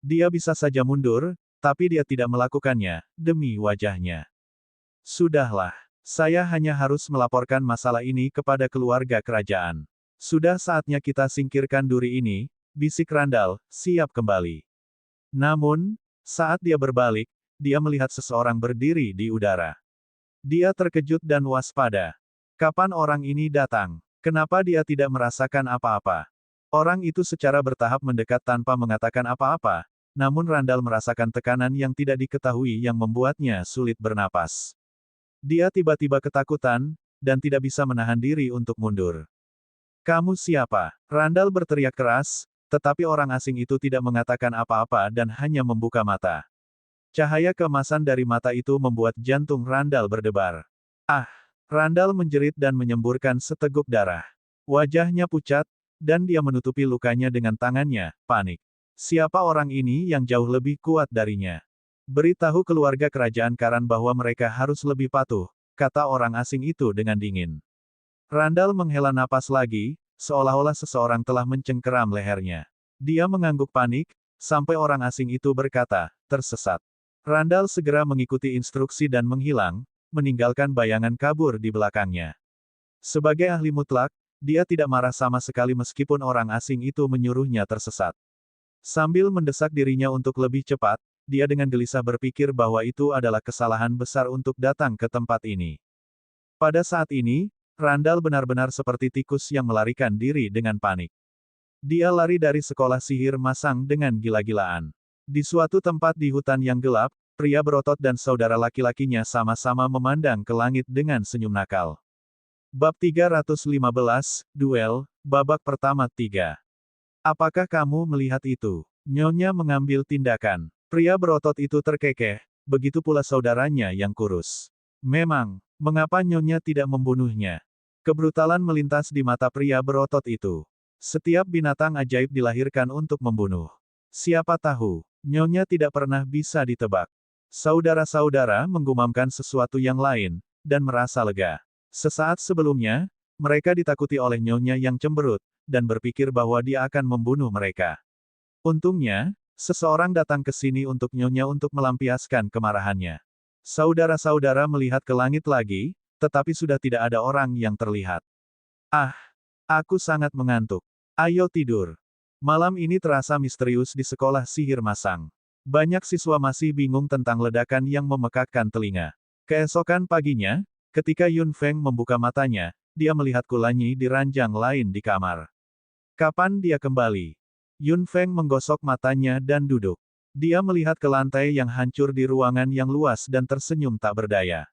Dia bisa saja mundur, tapi dia tidak melakukannya, demi wajahnya. Sudahlah, saya hanya harus melaporkan masalah ini kepada keluarga kerajaan. Sudah saatnya kita singkirkan duri ini, bisik Randall, siap kembali. Namun, saat dia berbalik, dia melihat seseorang berdiri di udara. Dia terkejut dan waspada. Kapan orang ini datang? Kenapa dia tidak merasakan apa-apa? Orang itu secara bertahap mendekat tanpa mengatakan apa-apa, namun Randall merasakan tekanan yang tidak diketahui yang membuatnya sulit bernapas. Dia tiba-tiba ketakutan, dan tidak bisa menahan diri untuk mundur. Kamu siapa? Randall berteriak keras, tetapi orang asing itu tidak mengatakan apa-apa dan hanya membuka mata. Cahaya keemasan dari mata itu membuat jantung Randall berdebar. Ah! Randall menjerit dan menyemburkan seteguk darah. Wajahnya pucat, dan dia menutupi lukanya dengan tangannya, panik. Siapa orang ini yang jauh lebih kuat darinya? Beritahu keluarga kerajaan Karan bahwa mereka harus lebih patuh, kata orang asing itu dengan dingin. Randall menghela napas lagi, seolah-olah seseorang telah mencengkeram lehernya. Dia mengangguk panik, sampai orang asing itu berkata, tersesat. Randall segera mengikuti instruksi dan menghilang, meninggalkan bayangan kabur di belakangnya. Sebagai ahli mutlak, dia tidak marah sama sekali meskipun orang asing itu menyuruhnya tersesat. Sambil mendesak dirinya untuk lebih cepat, dia dengan gelisah berpikir bahwa itu adalah kesalahan besar untuk datang ke tempat ini. Pada saat ini, Randall benar-benar seperti tikus yang melarikan diri dengan panik. Dia lari dari sekolah sihir masang dengan gila-gilaan. Di suatu tempat di hutan yang gelap, pria berotot dan saudara laki-lakinya sama-sama memandang ke langit dengan senyum nakal. Bab 315, Duel, babak pertama 3. Apakah kamu melihat itu? Nyonya mengambil tindakan. Pria berotot itu terkekeh, begitu pula saudaranya yang kurus. Memang, mengapa Nyonya tidak membunuhnya? Kebrutalan melintas di mata pria berotot itu. Setiap binatang ajaib dilahirkan untuk membunuh. Siapa tahu, Nyonya tidak pernah bisa ditebak. Saudara-saudara menggumamkan sesuatu yang lain, dan merasa lega. Sesaat sebelumnya, mereka ditakuti oleh Nyonya yang cemberut, dan berpikir bahwa dia akan membunuh mereka. Untungnya, seseorang datang ke sini untuk Nyonya untuk melampiaskan kemarahannya. Saudara-saudara melihat ke langit lagi, tetapi sudah tidak ada orang yang terlihat. Ah, aku sangat mengantuk. Ayo tidur. Malam ini terasa misterius di sekolah sihir masang. Banyak siswa masih bingung tentang ledakan yang memekakkan telinga. Keesokan paginya, ketika Yun Feng membuka matanya, dia melihat Kulanyi di ranjang lain di kamar. Kapan dia kembali? Yun Feng menggosok matanya dan duduk. Dia melihat ke lantai yang hancur di ruangan yang luas dan tersenyum tak berdaya.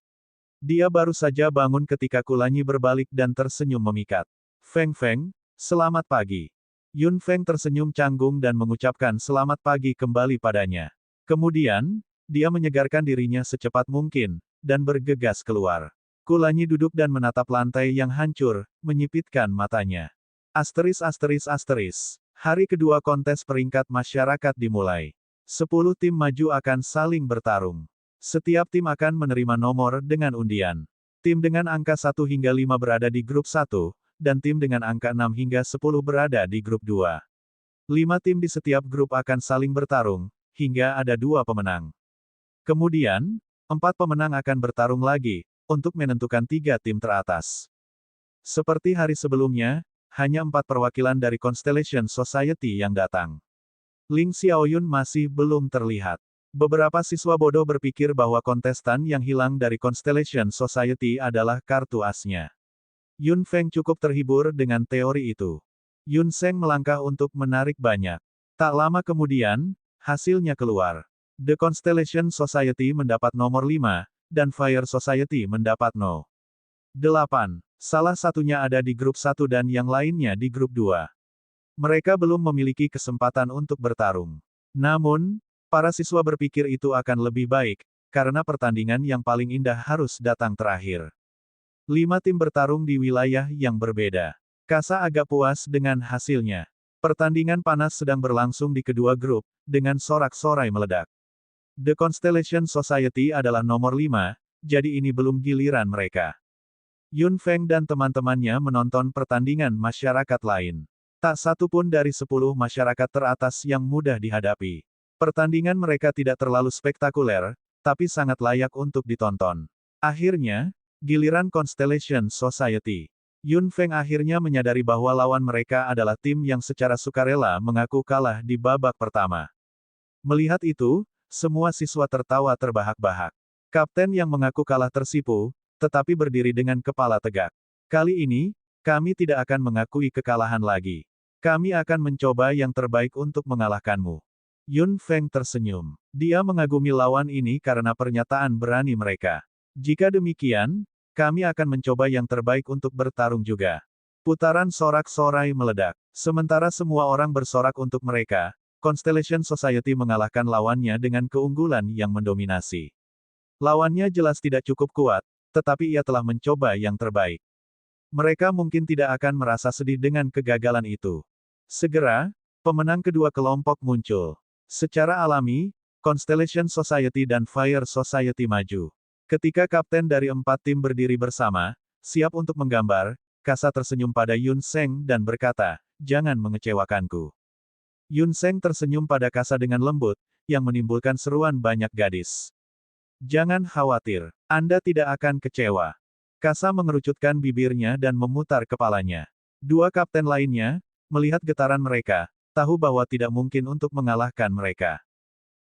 Dia baru saja bangun ketika Kulanyi berbalik dan tersenyum memikat. Feng Feng, selamat pagi. Yun Feng tersenyum canggung dan mengucapkan selamat pagi kembali padanya. Kemudian, dia menyegarkan dirinya secepat mungkin, dan bergegas keluar. Kulanyi duduk dan menatap lantai yang hancur, menyipitkan matanya. Hari kedua kontes peringkat masyarakat dimulai. 10 tim maju akan saling bertarung. Setiap tim akan menerima nomor dengan undian. Tim dengan angka 1 hingga 5 berada di grup 1, dan tim dengan angka 6 hingga 10 berada di grup 2. 5 tim di setiap grup akan saling bertarung, hingga ada 2 pemenang. Kemudian, 4 pemenang akan bertarung lagi, untuk menentukan 3 tim teratas. Seperti hari sebelumnya, hanya 4 perwakilan dari Constellation Society yang datang. Ling Xiaoyun masih belum terlihat. Beberapa siswa bodoh berpikir bahwa kontestan yang hilang dari Constellation Society adalah kartu asnya. Yun Feng cukup terhibur dengan teori itu. Yun Seng melangkah untuk menarik banyak. Tak lama kemudian, hasilnya keluar. The Constellation Society mendapat nomor 5, dan Fire Society mendapat 8. Salah satunya ada di grup 1 dan yang lainnya di grup 2. Mereka belum memiliki kesempatan untuk bertarung. Namun, para siswa berpikir itu akan lebih baik, karena pertandingan yang paling indah harus datang terakhir. 5 tim bertarung di wilayah yang berbeda. Kasa agak puas dengan hasilnya. Pertandingan panas sedang berlangsung di kedua grup, dengan sorak-sorai meledak. The Constellation Society adalah nomor 5, jadi ini belum giliran mereka. Yun Feng dan teman-temannya menonton pertandingan masyarakat lain. Tak satu pun dari 10 masyarakat teratas yang mudah dihadapi. Pertandingan mereka tidak terlalu spektakuler, tapi sangat layak untuk ditonton. Akhirnya, giliran Constellation Society. Yun Feng akhirnya menyadari bahwa lawan mereka adalah tim yang secara sukarela mengaku kalah di babak pertama. Melihat itu, semua siswa tertawa terbahak-bahak. Kapten yang mengaku kalah tersipu, tetapi berdiri dengan kepala tegak. Kali ini, kami tidak akan mengakui kekalahan lagi. Kami akan mencoba yang terbaik untuk mengalahkanmu. Yun Feng tersenyum. Dia mengagumi lawan ini karena pernyataan berani mereka. Jika demikian, kami akan mencoba yang terbaik untuk bertarung juga. Putaran sorak-sorai meledak. Sementara semua orang bersorak untuk mereka, Constellation Society mengalahkan lawannya dengan keunggulan yang mendominasi. Lawannya jelas tidak cukup kuat, tetapi ia telah mencoba yang terbaik. Mereka mungkin tidak akan merasa sedih dengan kegagalan itu. Segera, pemenang kedua kelompok muncul. Secara alami, Constellation Society dan Fire Society maju. Ketika kapten dari 4 tim berdiri bersama, siap untuk menggambar, Kasa tersenyum pada Yun Seng dan berkata, "Jangan mengecewakanku. Yun Seng tersenyum pada Kasa dengan lembut, yang menimbulkan seruan banyak gadis. Jangan khawatir, Anda tidak akan kecewa. Kasa mengerucutkan bibirnya dan memutar kepalanya. Dua kapten lainnya, melihat getaran mereka, tahu bahwa tidak mungkin untuk mengalahkan mereka.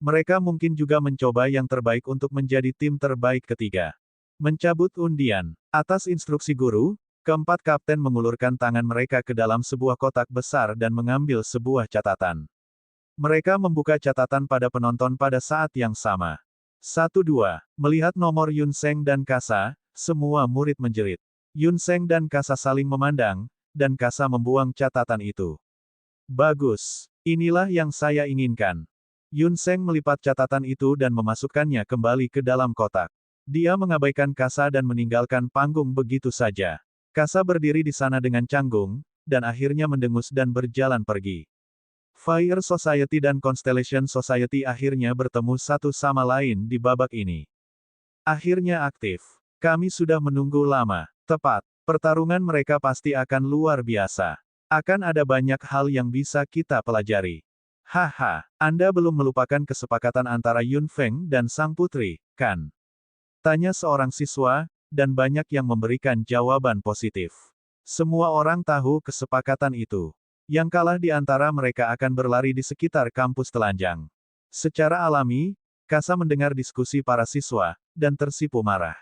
Mereka mungkin juga mencoba yang terbaik untuk menjadi tim terbaik ketiga. Mencabut undian. Atas instruksi guru, keempat kapten mengulurkan tangan mereka ke dalam sebuah kotak besar dan mengambil sebuah catatan. Mereka membuka catatan pada penonton pada saat yang sama. 1-2. Melihat nomor Yun Seng dan Kasa, semua murid menjerit. Yun Seng dan Kasa saling memandang, dan Kasa membuang catatan itu. Bagus. Inilah yang saya inginkan. Yun Seng melipat catatan itu dan memasukkannya kembali ke dalam kotak. Dia mengabaikan Kasa dan meninggalkan panggung begitu saja. Kasa berdiri di sana dengan canggung, dan akhirnya mendengus dan berjalan pergi. Fire Society dan Constellation Society akhirnya bertemu satu sama lain di babak ini. Akhirnya aktif. Kami sudah menunggu lama. Tepat. Pertarungan mereka pasti akan luar biasa. Akan ada banyak hal yang bisa kita pelajari. Haha, Anda belum melupakan kesepakatan antara Yun Feng dan sang putri, kan? Tanya seorang siswa, dan banyak yang memberikan jawaban positif. Semua orang tahu kesepakatan itu. Yang kalah di antara mereka akan berlari di sekitar kampus telanjang. Secara alami, Kasa mendengar diskusi para siswa, dan tersipu marah.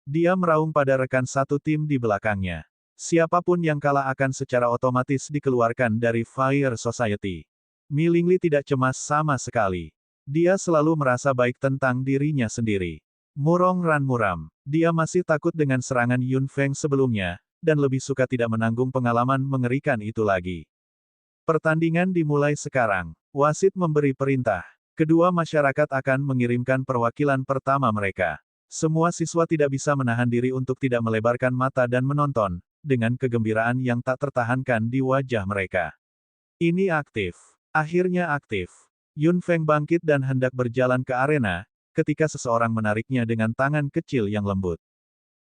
Dia meraung pada rekan satu tim di belakangnya. Siapapun yang kalah akan secara otomatis dikeluarkan dari Fire Society. Mi Lingli tidak cemas sama sekali. Dia selalu merasa baik tentang dirinya sendiri. Murong Ran muram. Dia masih takut dengan serangan Yun Feng sebelumnya, dan lebih suka tidak menanggung pengalaman mengerikan itu lagi. Pertandingan dimulai sekarang. Wasit memberi perintah. Kedua masyarakat akan mengirimkan perwakilan pertama mereka. Semua siswa tidak bisa menahan diri untuk tidak melebarkan mata dan menonton, dengan kegembiraan yang tak tertahankan di wajah mereka. Ini aktif. Akhirnya aktif. Yun Feng bangkit dan hendak berjalan ke arena, ketika seseorang menariknya dengan tangan kecil yang lembut.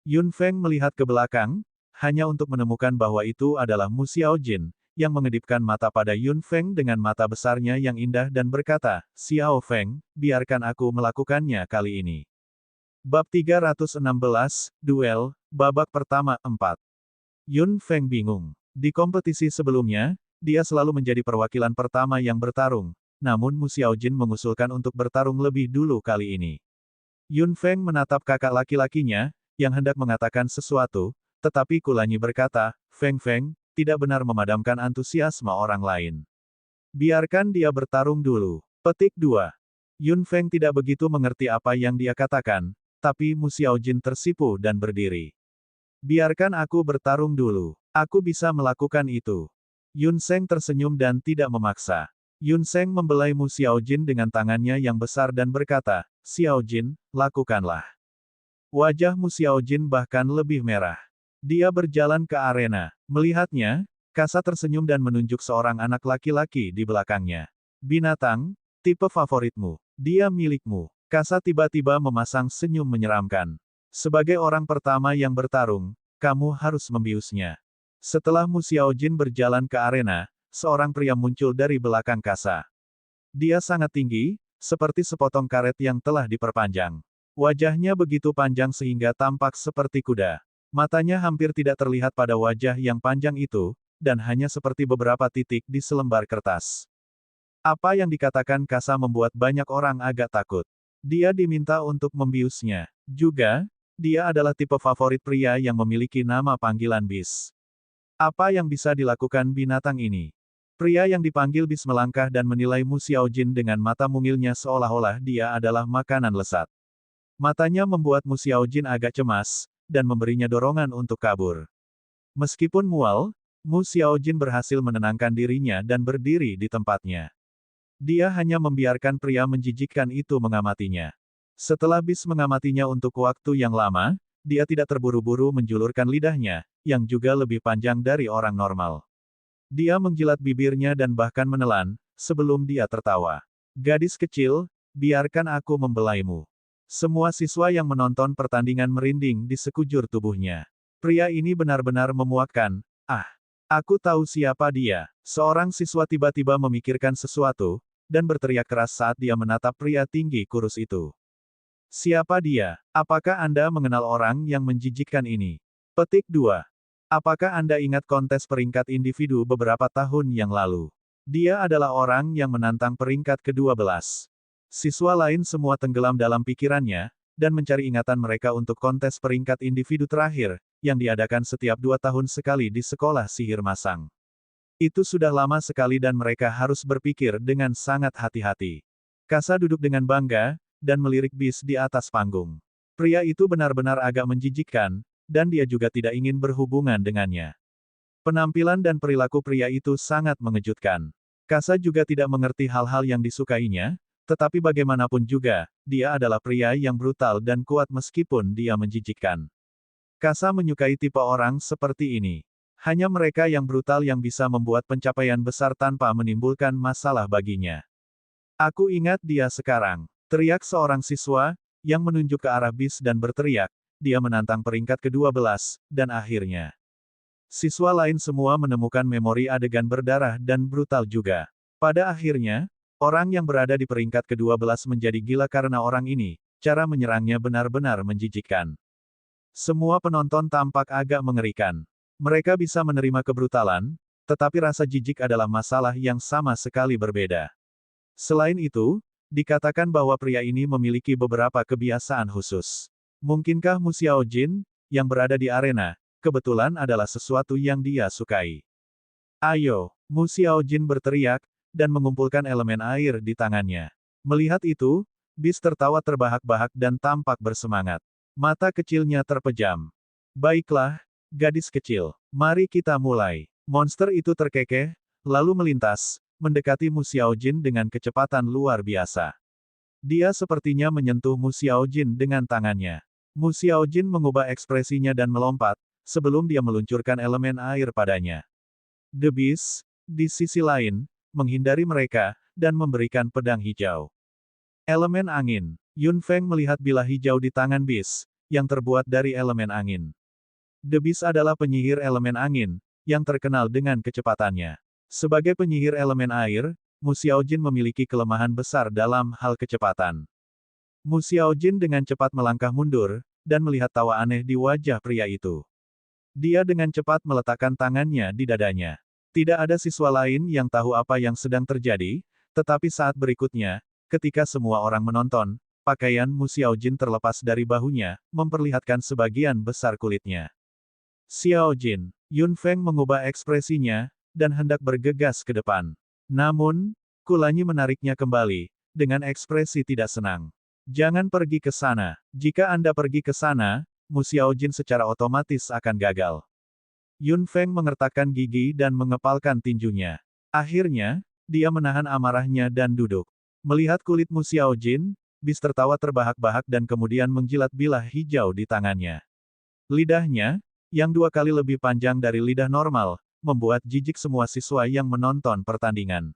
Yun Feng melihat ke belakang, hanya untuk menemukan bahwa itu adalah Mu Xiaojin, yang mengedipkan mata pada Yun Feng dengan mata besarnya yang indah dan berkata, Xiao Feng, biarkan aku melakukannya kali ini. Bab 316, Duel, babak pertama 4. Yun Feng bingung. Di kompetisi sebelumnya, dia selalu menjadi perwakilan pertama yang bertarung, namun Mu Xiaojin mengusulkan untuk bertarung lebih dulu kali ini. Yun Feng menatap kakak laki-lakinya, yang hendak mengatakan sesuatu, tetapi Kulanyi berkata, Feng Feng, tidak benar memadamkan antusiasme orang lain. Biarkan dia bertarung dulu. Petik 2. Yun Feng tidak begitu mengerti apa yang dia katakan, tapi Mu Xiaojin tersipu dan berdiri. Biarkan aku bertarung dulu. Aku bisa melakukan itu. Yun Seng tersenyum dan tidak memaksa. Yun Seng membelai Mu Xiaojin dengan tangannya yang besar dan berkata, Xiaojin, lakukanlah. Wajah Mu Xiaojin bahkan lebih merah. Dia berjalan ke arena. Melihatnya, Kasa tersenyum dan menunjuk seorang anak laki-laki di belakangnya. Binatang, tipe favoritmu. Dia milikmu. Kasa tiba-tiba memasang senyum menyeramkan. Sebagai orang pertama yang bertarung, kamu harus membiusnya. Setelah Mu Xiaojin berjalan ke arena, seorang pria muncul dari belakang Kasa. Dia sangat tinggi, seperti sepotong karet yang telah diperpanjang. Wajahnya begitu panjang sehingga tampak seperti kuda. Matanya hampir tidak terlihat pada wajah yang panjang itu, dan hanya seperti beberapa titik di selembar kertas. Apa yang dikatakan Kasa membuat banyak orang agak takut. Dia diminta untuk membiusnya. Juga, dia adalah tipe favorit pria yang memiliki nama panggilan bis. Apa yang bisa dilakukan binatang ini? Pria yang dipanggil bis melangkah dan menilai Mu Xiaojin dengan mata mungilnya seolah-olah dia adalah makanan lesat. Matanya membuat Mu Xiaojin agak cemas, dan memberinya dorongan untuk kabur. Meskipun mual, Mu Xiaojin berhasil menenangkan dirinya dan berdiri di tempatnya. Dia hanya membiarkan pria menjijikkan itu mengamatinya. Setelah bis mengamatinya untuk waktu yang lama, dia tidak terburu-buru menjulurkan lidahnya, yang juga lebih panjang dari orang normal. Dia menjilat bibirnya dan bahkan menelan, sebelum dia tertawa. Gadis kecil, biarkan aku membelaimu. Semua siswa yang menonton pertandingan merinding di sekujur tubuhnya. Pria ini benar-benar memuakkan. Ah, aku tahu siapa dia. Seorang siswa tiba-tiba memikirkan sesuatu, dan berteriak keras saat dia menatap pria tinggi kurus itu. Siapa dia? Apakah Anda mengenal orang yang menjijikkan ini? Petik 2. Apakah Anda ingat kontes peringkat individu beberapa tahun yang lalu? Dia adalah orang yang menantang peringkat ke-12. Siswa lain semua tenggelam dalam pikirannya, dan mencari ingatan mereka untuk kontes peringkat individu terakhir, yang diadakan setiap 2 tahun sekali di sekolah sihir masang. Itu sudah lama sekali dan mereka harus berpikir dengan sangat hati-hati. Kasa duduk dengan bangga, dan melirik bis di atas panggung. Pria itu benar-benar agak menjijikkan, dan dia juga tidak ingin berhubungan dengannya. Penampilan dan perilaku pria itu sangat mengejutkan. Kasa juga tidak mengerti hal-hal yang disukainya, tetapi bagaimanapun juga, dia adalah pria yang brutal dan kuat meskipun dia menjijikkan. Kasa menyukai tipe orang seperti ini. Hanya mereka yang brutal yang bisa membuat pencapaian besar tanpa menimbulkan masalah baginya. Aku ingat dia sekarang. Teriak seorang siswa, yang menunjuk ke arah bis dan berteriak, dia menantang peringkat ke-12, dan akhirnya. Siswa lain semua menemukan memori adegan berdarah dan brutal juga. Pada akhirnya, orang yang berada di peringkat ke-12 menjadi gila karena orang ini, cara menyerangnya benar-benar menjijikkan. Semua penonton tampak agak mengerikan. Mereka bisa menerima kebrutalan, tetapi rasa jijik adalah masalah yang sama sekali berbeda. Selain itu, dikatakan bahwa pria ini memiliki beberapa kebiasaan khusus. Mungkinkah Mu Xiaojin, yang berada di arena, kebetulan adalah sesuatu yang dia sukai? Ayo, Mu Xiaojin berteriak, dan mengumpulkan elemen air di tangannya. Melihat itu, bis tertawa terbahak-bahak dan tampak bersemangat. Mata kecilnya terpejam. Baiklah, gadis kecil, mari kita mulai. Monster itu terkekeh, lalu melintas, mendekati Mu Xiaojin dengan kecepatan luar biasa. Dia sepertinya menyentuh Mu Xiaojin dengan tangannya. Mu Xiaojin mengubah ekspresinya dan melompat, sebelum dia meluncurkan elemen air padanya. The Beast, di sisi lain, menghindari mereka, dan memberikan pedang hijau. Elemen angin. Yun Feng melihat bilah hijau di tangan Beast, yang terbuat dari elemen angin. The Beast adalah penyihir elemen angin, yang terkenal dengan kecepatannya. Sebagai penyihir elemen air, Mu Xiaojin memiliki kelemahan besar dalam hal kecepatan. Mu Xiaojin dengan cepat melangkah mundur, dan melihat tawa aneh di wajah pria itu. Dia dengan cepat meletakkan tangannya di dadanya. Tidak ada siswa lain yang tahu apa yang sedang terjadi, tetapi saat berikutnya, ketika semua orang menonton, pakaian Mu Xiaojin terlepas dari bahunya, memperlihatkan sebagian besar kulitnya. Xiaojin, Yun Feng mengubah ekspresinya, dan hendak bergegas ke depan. Namun, Kulanyi menariknya kembali, dengan ekspresi tidak senang. Jangan pergi ke sana. Jika Anda pergi ke sana, Mu Xiaojin secara otomatis akan gagal. Yun Feng mengertakkan gigi dan mengepalkan tinjunya. Akhirnya, dia menahan amarahnya dan duduk. Melihat kulit Mu Xiaojin, bis tertawa terbahak-bahak dan kemudian menjilat bilah hijau di tangannya. Lidahnya, yang 2 kali lebih panjang dari lidah normal, membuat jijik semua siswa yang menonton pertandingan.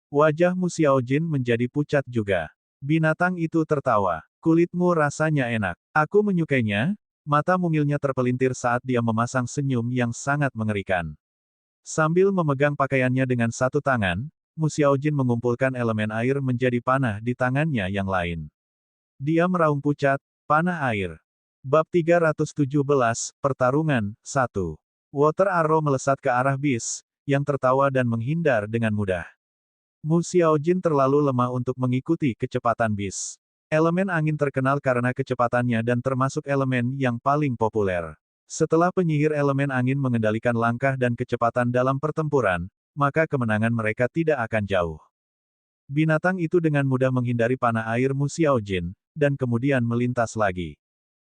Wajah Mu Xiaojin menjadi pucat juga. Binatang itu tertawa. Kulitmu rasanya enak. Aku menyukainya. Mata mungilnya terpelintir saat dia memasang senyum yang sangat mengerikan. Sambil memegang pakaiannya dengan satu tangan, Mu Xiaojin mengumpulkan elemen air menjadi panah di tangannya yang lain. Dia meraung pucat, panah air. Bab 317, Pertarungan, 1. Water Arrow melesat ke arah bis, yang tertawa dan menghindar dengan mudah. Mu Xiaojin terlalu lemah untuk mengikuti kecepatan bis. Elemen angin terkenal karena kecepatannya dan termasuk elemen yang paling populer. Setelah penyihir elemen angin mengendalikan langkah dan kecepatan dalam pertempuran, maka kemenangan mereka tidak akan jauh. Binatang itu dengan mudah menghindari panah air Mu Xiaojin, dan kemudian melintas lagi.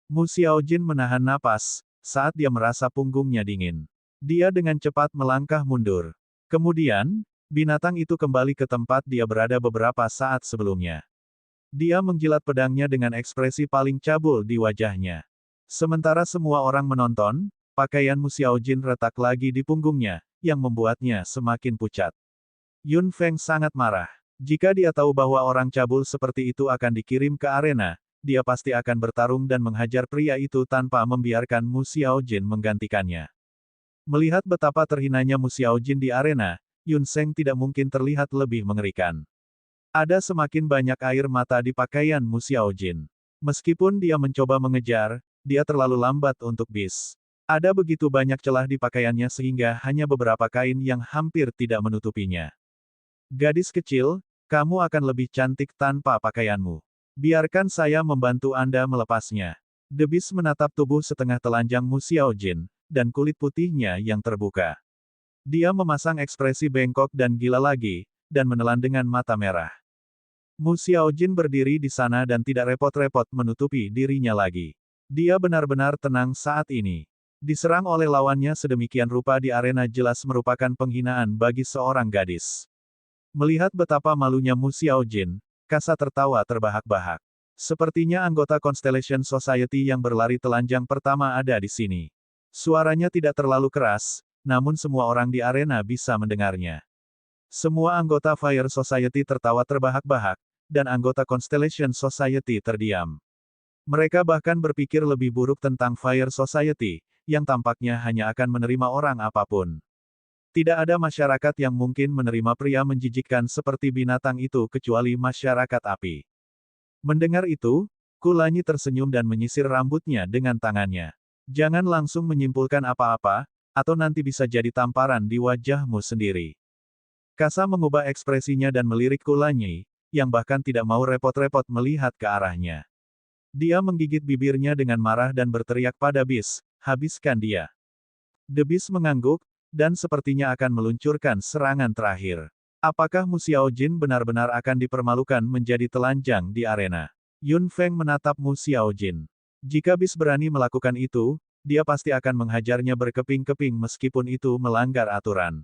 Mu Xiaojin menahan napas, saat dia merasa punggungnya dingin. Dia dengan cepat melangkah mundur. Kemudian, binatang itu kembali ke tempat dia berada beberapa saat sebelumnya. Dia menjilat pedangnya dengan ekspresi paling cabul di wajahnya. Sementara semua orang menonton, pakaian Mu Xiaojin retak lagi di punggungnya, yang membuatnya semakin pucat. Yun Feng sangat marah. Jika dia tahu bahwa orang cabul seperti itu akan dikirim ke arena, dia pasti akan bertarung dan menghajar pria itu tanpa membiarkan Mu Xiaojin menggantikannya. Melihat betapa terhinanya Mu Xiaojin di arena, Yun Seng tidak mungkin terlihat lebih mengerikan. Ada semakin banyak air mata di pakaian Mu Xiaojin. Meskipun dia mencoba mengejar, dia terlalu lambat untuk bis. Ada begitu banyak celah di pakaiannya sehingga hanya beberapa kain yang hampir tidak menutupinya. Gadis kecil, kamu akan lebih cantik tanpa pakaianmu. Biarkan saya membantu Anda melepasnya. The Beast menatap tubuh setengah telanjang Mu Xiaojin, dan kulit putihnya yang terbuka. Dia memasang ekspresi bengkok dan gila lagi, dan menelan dengan mata merah. Mu Xiaojin berdiri di sana dan tidak repot-repot menutupi dirinya lagi. Dia benar-benar tenang saat ini. Diserang oleh lawannya sedemikian rupa di arena jelas merupakan penghinaan bagi seorang gadis. Melihat betapa malunya Mu Xiaojin, Kasa tertawa terbahak-bahak. Sepertinya anggota Constellation Society yang berlari telanjang pertama ada di sini. Suaranya tidak terlalu keras, namun semua orang di arena bisa mendengarnya. Semua anggota Fire Society tertawa terbahak-bahak, dan anggota Constellation Society terdiam. Mereka bahkan berpikir lebih buruk tentang Fire Society, yang tampaknya hanya akan menerima orang apapun. Tidak ada masyarakat yang mungkin menerima pria menjijikkan seperti binatang itu kecuali masyarakat api. Mendengar itu, Kulanyi tersenyum dan menyisir rambutnya dengan tangannya. Jangan langsung menyimpulkan apa-apa, atau nanti bisa jadi tamparan di wajahmu sendiri. Kasa mengubah ekspresinya dan melirik Kulanyi, yang bahkan tidak mau repot-repot melihat ke arahnya. Dia menggigit bibirnya dengan marah dan berteriak pada Beast, habiskan dia. The Beast mengangguk, dan sepertinya akan meluncurkan serangan terakhir. Apakah Mu Xiaojin benar-benar akan dipermalukan menjadi telanjang di arena? Yun Feng menatap Mu Xiaojin. Jika Beast berani melakukan itu, dia pasti akan menghajarnya berkeping-keping meskipun itu melanggar aturan.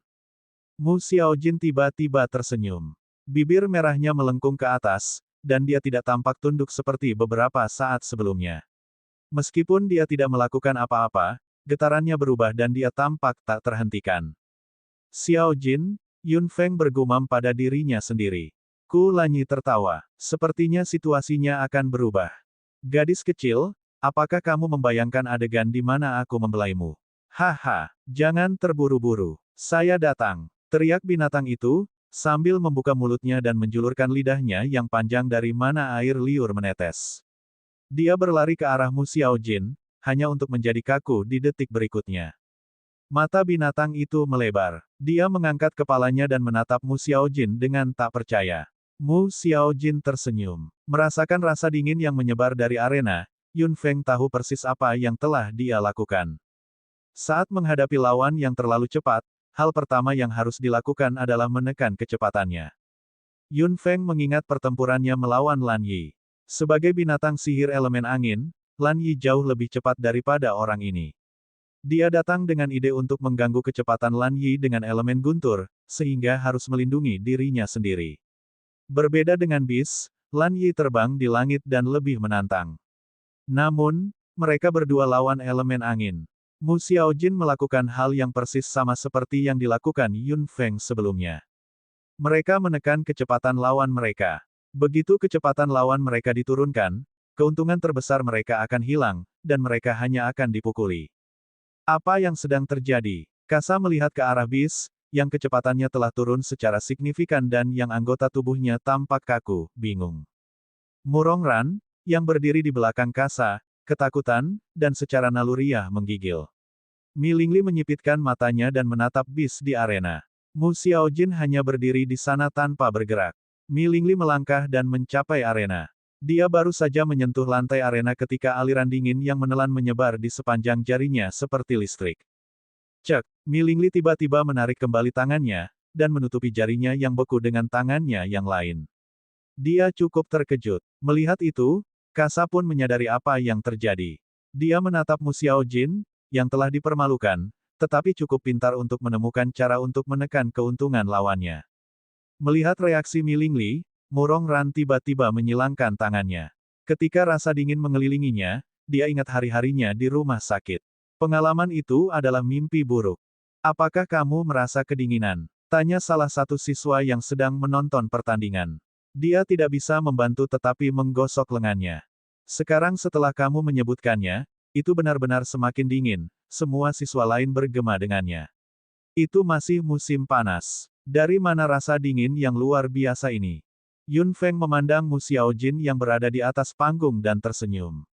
Mu Xiaojin tiba-tiba tersenyum. Bibir merahnya melengkung ke atas, dan dia tidak tampak tunduk seperti beberapa saat sebelumnya. Meskipun dia tidak melakukan apa-apa, getarannya berubah dan dia tampak tak terhentikan. Xiaojin, Yun Feng bergumam pada dirinya sendiri. Kulanyi tertawa. Sepertinya situasinya akan berubah. Gadis kecil, apakah kamu membayangkan adegan di mana aku membelaimu? Haha, jangan terburu-buru. Saya datang. Teriak binatang itu, sambil membuka mulutnya dan menjulurkan lidahnya yang panjang dari mana air liur menetes. Dia berlari ke arah Mu Xiaojin, hanya untuk menjadi kaku di detik berikutnya. Mata binatang itu melebar. Dia mengangkat kepalanya dan menatap Mu Xiaojin dengan tak percaya. Mu Xiaojin tersenyum. Merasakan rasa dingin yang menyebar dari arena, Yun Feng tahu persis apa yang telah dia lakukan. Saat menghadapi lawan yang terlalu cepat, hal pertama yang harus dilakukan adalah menekan kecepatannya. Yun Feng mengingat pertempurannya melawan Lan Yi. Sebagai binatang sihir elemen angin, Lan Yi jauh lebih cepat daripada orang ini. Dia datang dengan ide untuk mengganggu kecepatan Lan Yi dengan elemen guntur, sehingga harus melindungi dirinya sendiri. Berbeda dengan Beast, Lan Yi terbang di langit dan lebih menantang. Namun, mereka berdua lawan elemen angin. Mu Xiaojin melakukan hal yang persis sama seperti yang dilakukan Yun Feng sebelumnya. Mereka menekan kecepatan lawan mereka. Begitu kecepatan lawan mereka diturunkan, keuntungan terbesar mereka akan hilang, dan mereka hanya akan dipukuli. Apa yang sedang terjadi? Kasa melihat ke arah Beast, yang kecepatannya telah turun secara signifikan dan yang anggota tubuhnya tampak kaku, bingung. Murongran, yang berdiri di belakang Kasa, ketakutan, dan secara naluriah menggigil. Mi Lingli menyipitkan matanya dan menatap Beast di arena. Mu Xiaojin hanya berdiri di sana tanpa bergerak. Mi Lingli melangkah dan mencapai arena. Dia baru saja menyentuh lantai arena ketika aliran dingin yang menelan menyebar di sepanjang jarinya seperti listrik. Cek, Mi Lingli tiba-tiba menarik kembali tangannya, dan menutupi jarinya yang beku dengan tangannya yang lain. Dia cukup terkejut. Melihat itu, Kasa pun menyadari apa yang terjadi. Dia menatap Mu Xiaojin, yang telah dipermalukan, tetapi cukup pintar untuk menemukan cara untuk menekan keuntungan lawannya. Melihat reaksi Mi Lingli, Murongran tiba-tiba menyilangkan tangannya. Ketika rasa dingin mengelilinginya, dia ingat hari-harinya di rumah sakit. Pengalaman itu adalah mimpi buruk. Apakah kamu merasa kedinginan? Tanya salah satu siswa yang sedang menonton pertandingan. Dia tidak bisa membantu tetapi menggosok lengannya. Sekarang setelah kamu menyebutkannya, itu benar-benar semakin dingin, semua siswa lain bergema dengannya. Itu masih musim panas. Dari mana rasa dingin yang luar biasa ini? Yun Feng memandang Mu Xiaojin yang berada di atas panggung dan tersenyum.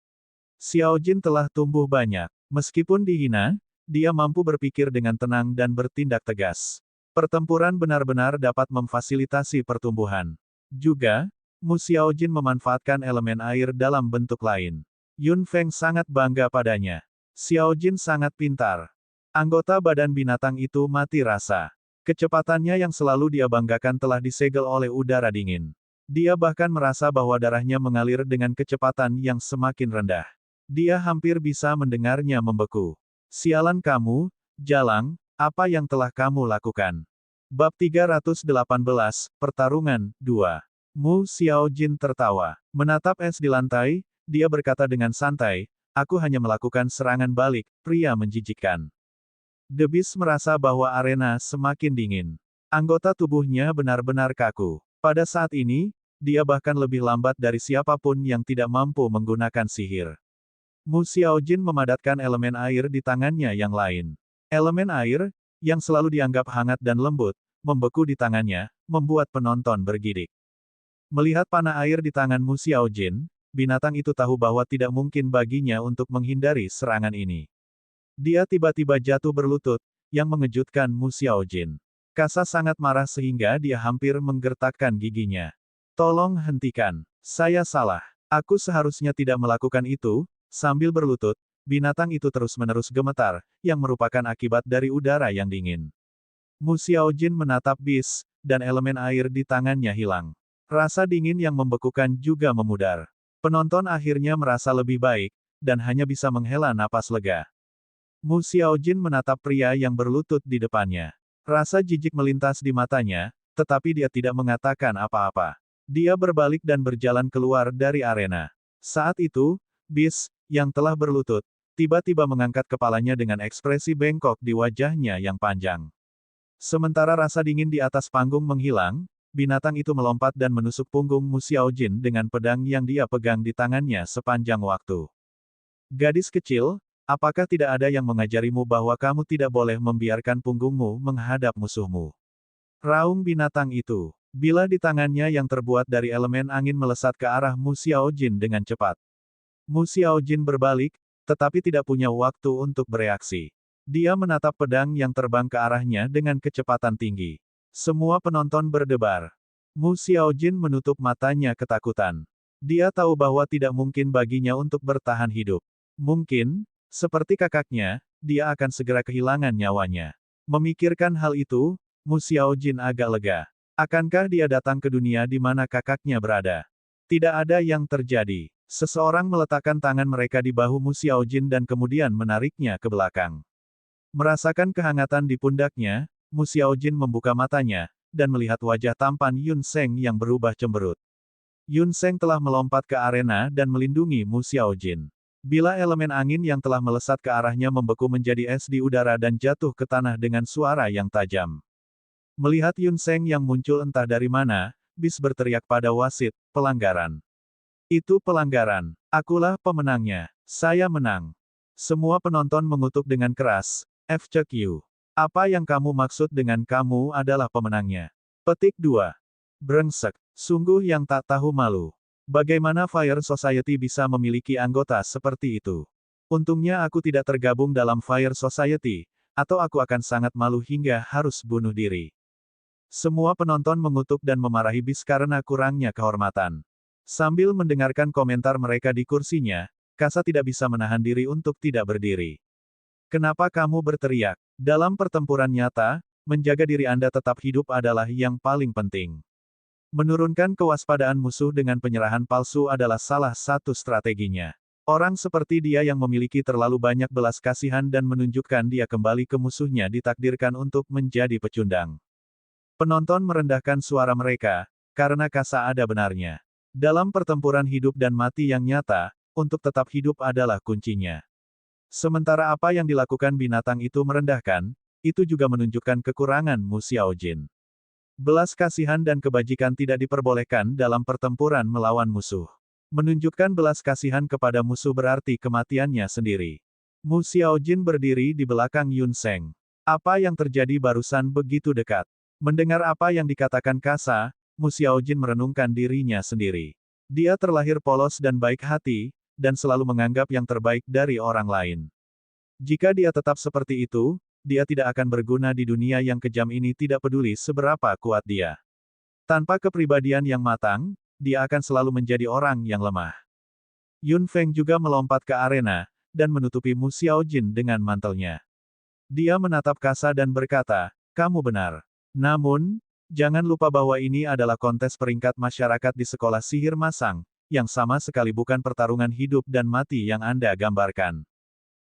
Xiaojin telah tumbuh banyak. Meskipun dihina, dia mampu berpikir dengan tenang dan bertindak tegas. Pertempuran benar-benar dapat memfasilitasi pertumbuhan. Juga, Mu Xiaojin memanfaatkan elemen air dalam bentuk lain. Yun Feng sangat bangga padanya. Xiaojin sangat pintar. Anggota badan binatang itu mati rasa. Kecepatannya yang selalu dia banggakan telah disegel oleh udara dingin. Dia bahkan merasa bahwa darahnya mengalir dengan kecepatan yang semakin rendah. Dia hampir bisa mendengarnya membeku. Sialan kamu, Jalang, apa yang telah kamu lakukan? Bab 318, Pertarungan, 2. Mu Xiaojin tertawa. Menatap es di lantai, dia berkata dengan santai, aku hanya melakukan serangan balik, pria menjijikkan. The Beast merasa bahwa arena semakin dingin. Anggota tubuhnya benar-benar kaku. Pada saat ini, dia bahkan lebih lambat dari siapapun yang tidak mampu menggunakan sihir. Mu Xiaojin memadatkan elemen air di tangannya yang lain. Elemen air, yang selalu dianggap hangat dan lembut, membeku di tangannya, membuat penonton bergidik. Melihat panah air di tangan Mu Xiaojin, binatang itu tahu bahwa tidak mungkin baginya untuk menghindari serangan ini. Dia tiba-tiba jatuh berlutut, yang mengejutkan Mu Xiaojin. Kasa sangat marah sehingga dia hampir menggertakkan giginya. Tolong hentikan. Saya salah. Aku seharusnya tidak melakukan itu. Sambil berlutut, binatang itu terus-menerus gemetar, yang merupakan akibat dari udara yang dingin. Mu Xiaojin menatap Beast, dan elemen air di tangannya hilang. Rasa dingin yang membekukan juga memudar. Penonton akhirnya merasa lebih baik, dan hanya bisa menghela napas lega. Mu Xiaojin menatap pria yang berlutut di depannya. Rasa jijik melintas di matanya, tetapi dia tidak mengatakan apa-apa. Dia berbalik dan berjalan keluar dari arena. Saat itu, Beast, yang telah berlutut, tiba-tiba mengangkat kepalanya dengan ekspresi bengkok di wajahnya yang panjang. Sementara rasa dingin di atas panggung menghilang, binatang itu melompat dan menusuk punggung Mu Xiaojin dengan pedang yang dia pegang di tangannya sepanjang waktu. Gadis kecil, apakah tidak ada yang mengajarimu bahwa kamu tidak boleh membiarkan punggungmu menghadap musuhmu? Raung binatang itu. Bila di tangannya yang terbuat dari elemen angin melesat ke arah Mu Xiaojin dengan cepat. Mu Xiaojin berbalik, tetapi tidak punya waktu untuk bereaksi. Dia menatap pedang yang terbang ke arahnya dengan kecepatan tinggi. Semua penonton berdebar. Mu Xiaojin menutup matanya ketakutan. Dia tahu bahwa tidak mungkin baginya untuk bertahan hidup. Mungkin, seperti kakaknya, dia akan segera kehilangan nyawanya. Memikirkan hal itu, Mu Xiaojin agak lega. Akankah dia datang ke dunia di mana kakaknya berada? Tidak ada yang terjadi. Seseorang meletakkan tangan mereka di bahu Mu Xiaojin dan kemudian menariknya ke belakang. Merasakan kehangatan di pundaknya, Mu Xiaojin membuka matanya, dan melihat wajah tampan Yun Seng yang berubah cemberut. Yun Seng telah melompat ke arena dan melindungi Mu Xiaojin. Bila elemen angin yang telah melesat ke arahnya membeku menjadi es di udara dan jatuh ke tanah dengan suara yang tajam. Melihat Yun Seng yang muncul entah dari mana, Beast berteriak pada wasit, pelanggaran. Itu pelanggaran. Akulah pemenangnya. Saya menang. Semua penonton mengutuk dengan keras. FCQ. Apa yang kamu maksud dengan kamu adalah pemenangnya? Petik 2. Brengsek. Sungguh yang tak tahu malu. Bagaimana Fire Society bisa memiliki anggota seperti itu? Untungnya aku tidak tergabung dalam Fire Society, atau aku akan sangat malu hingga harus bunuh diri. Semua penonton mengutuk dan memarahi Beast karena kurangnya kehormatan. Sambil mendengarkan komentar mereka di kursinya, Kasa tidak bisa menahan diri untuk tidak berdiri. Kenapa kamu berteriak? Dalam pertempuran nyata, menjaga diri Anda tetap hidup adalah yang paling penting. Menurunkan kewaspadaan musuh dengan penyerahan palsu adalah salah satu strateginya. Orang seperti dia yang memiliki terlalu banyak belas kasihan dan menunjukkan dia kembali ke musuhnya ditakdirkan untuk menjadi pecundang. Penonton merendahkan suara mereka, karena Kasa ada benarnya. Dalam pertempuran hidup dan mati yang nyata, untuk tetap hidup adalah kuncinya. Sementara apa yang dilakukan binatang itu merendahkan, itu juga menunjukkan kekurangan Mu Xiaojin. Belas kasihan dan kebajikan tidak diperbolehkan dalam pertempuran melawan musuh. Menunjukkan belas kasihan kepada musuh berarti kematiannya sendiri. Mu Xiaojin berdiri di belakang Yun Seng. Apa yang terjadi barusan begitu dekat? Mendengar apa yang dikatakan Kasa, Mu Xiaojin merenungkan dirinya sendiri. Dia terlahir polos dan baik hati, dan selalu menganggap yang terbaik dari orang lain. Jika dia tetap seperti itu, dia tidak akan berguna di dunia yang kejam ini, tidak peduli seberapa kuat dia. Tanpa kepribadian yang matang, dia akan selalu menjadi orang yang lemah. Yun Feng juga melompat ke arena, dan menutupi Mu Xiaojin dengan mantelnya. Dia menatap Kasa dan berkata, "Kamu benar. Namun, jangan lupa bahwa ini adalah kontes peringkat masyarakat di sekolah sihir masang, yang sama sekali bukan pertarungan hidup dan mati yang Anda gambarkan.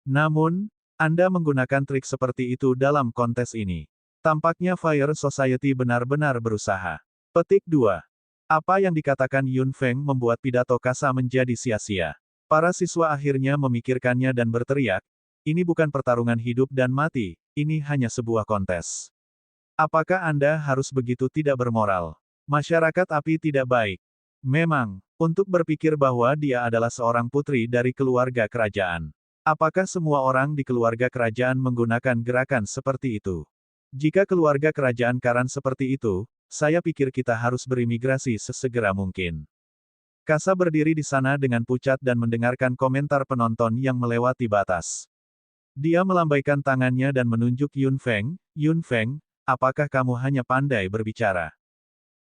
Namun, Anda menggunakan trik seperti itu dalam kontes ini. Tampaknya Fire Society benar-benar berusaha." Petik 2. Apa yang dikatakan Yun Feng membuat pidato Kasa menjadi sia-sia. Para siswa akhirnya memikirkannya dan berteriak, "Ini bukan pertarungan hidup dan mati, ini hanya sebuah kontes. Apakah Anda harus begitu tidak bermoral? Masyarakat api tidak baik." Memang, untuk berpikir bahwa dia adalah seorang putri dari keluarga kerajaan. Apakah semua orang di keluarga kerajaan menggunakan gerakan seperti itu? Jika keluarga kerajaan Karan seperti itu, saya pikir kita harus berimigrasi sesegera mungkin. Kasa berdiri di sana dengan pucat dan mendengarkan komentar penonton yang melewati batas. Dia melambaikan tangannya dan menunjuk Yun Feng. "Yun Feng, apakah kamu hanya pandai berbicara?"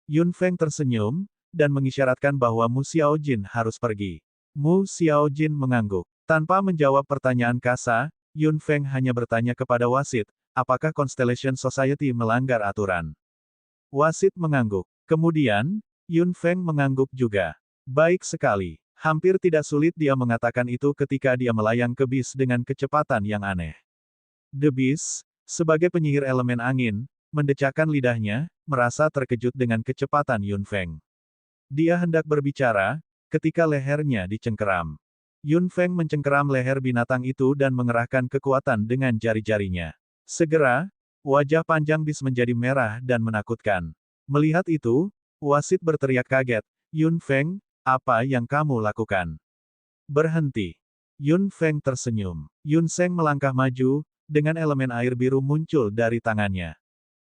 Yun Feng tersenyum, dan mengisyaratkan bahwa Mu Xiaojin harus pergi. Mu Xiaojin mengangguk. Tanpa menjawab pertanyaan Kasa, Yun Feng hanya bertanya kepada wasit, apakah Constellation Society melanggar aturan. Wasit mengangguk. Kemudian, Yun Feng mengangguk juga. Baik sekali. Hampir tidak sulit dia mengatakan itu ketika dia melayang ke bis dengan kecepatan yang aneh. The Beast, sebagai penyihir elemen angin, mendecakkan lidahnya, merasa terkejut dengan kecepatan Yun Feng. Dia hendak berbicara, ketika lehernya dicengkeram. Yun Feng mencengkeram leher binatang itu dan mengerahkan kekuatan dengan jari-jarinya. Segera, wajah panjang bis menjadi merah dan menakutkan. Melihat itu, wasit berteriak kaget, "Yun Feng, apa yang kamu lakukan? Berhenti." Yun Feng tersenyum. Yun Seng melangkah maju, dengan elemen air biru muncul dari tangannya.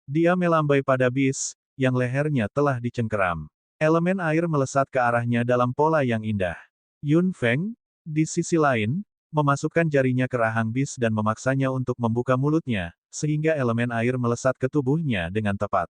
Dia melambai pada bis, yang lehernya telah dicengkeram. Elemen air melesat ke arahnya dalam pola yang indah. Yun Feng, di sisi lain, memasukkan jarinya ke rahang bis dan memaksanya untuk membuka mulutnya, sehingga elemen air melesat ke tubuhnya dengan tepat.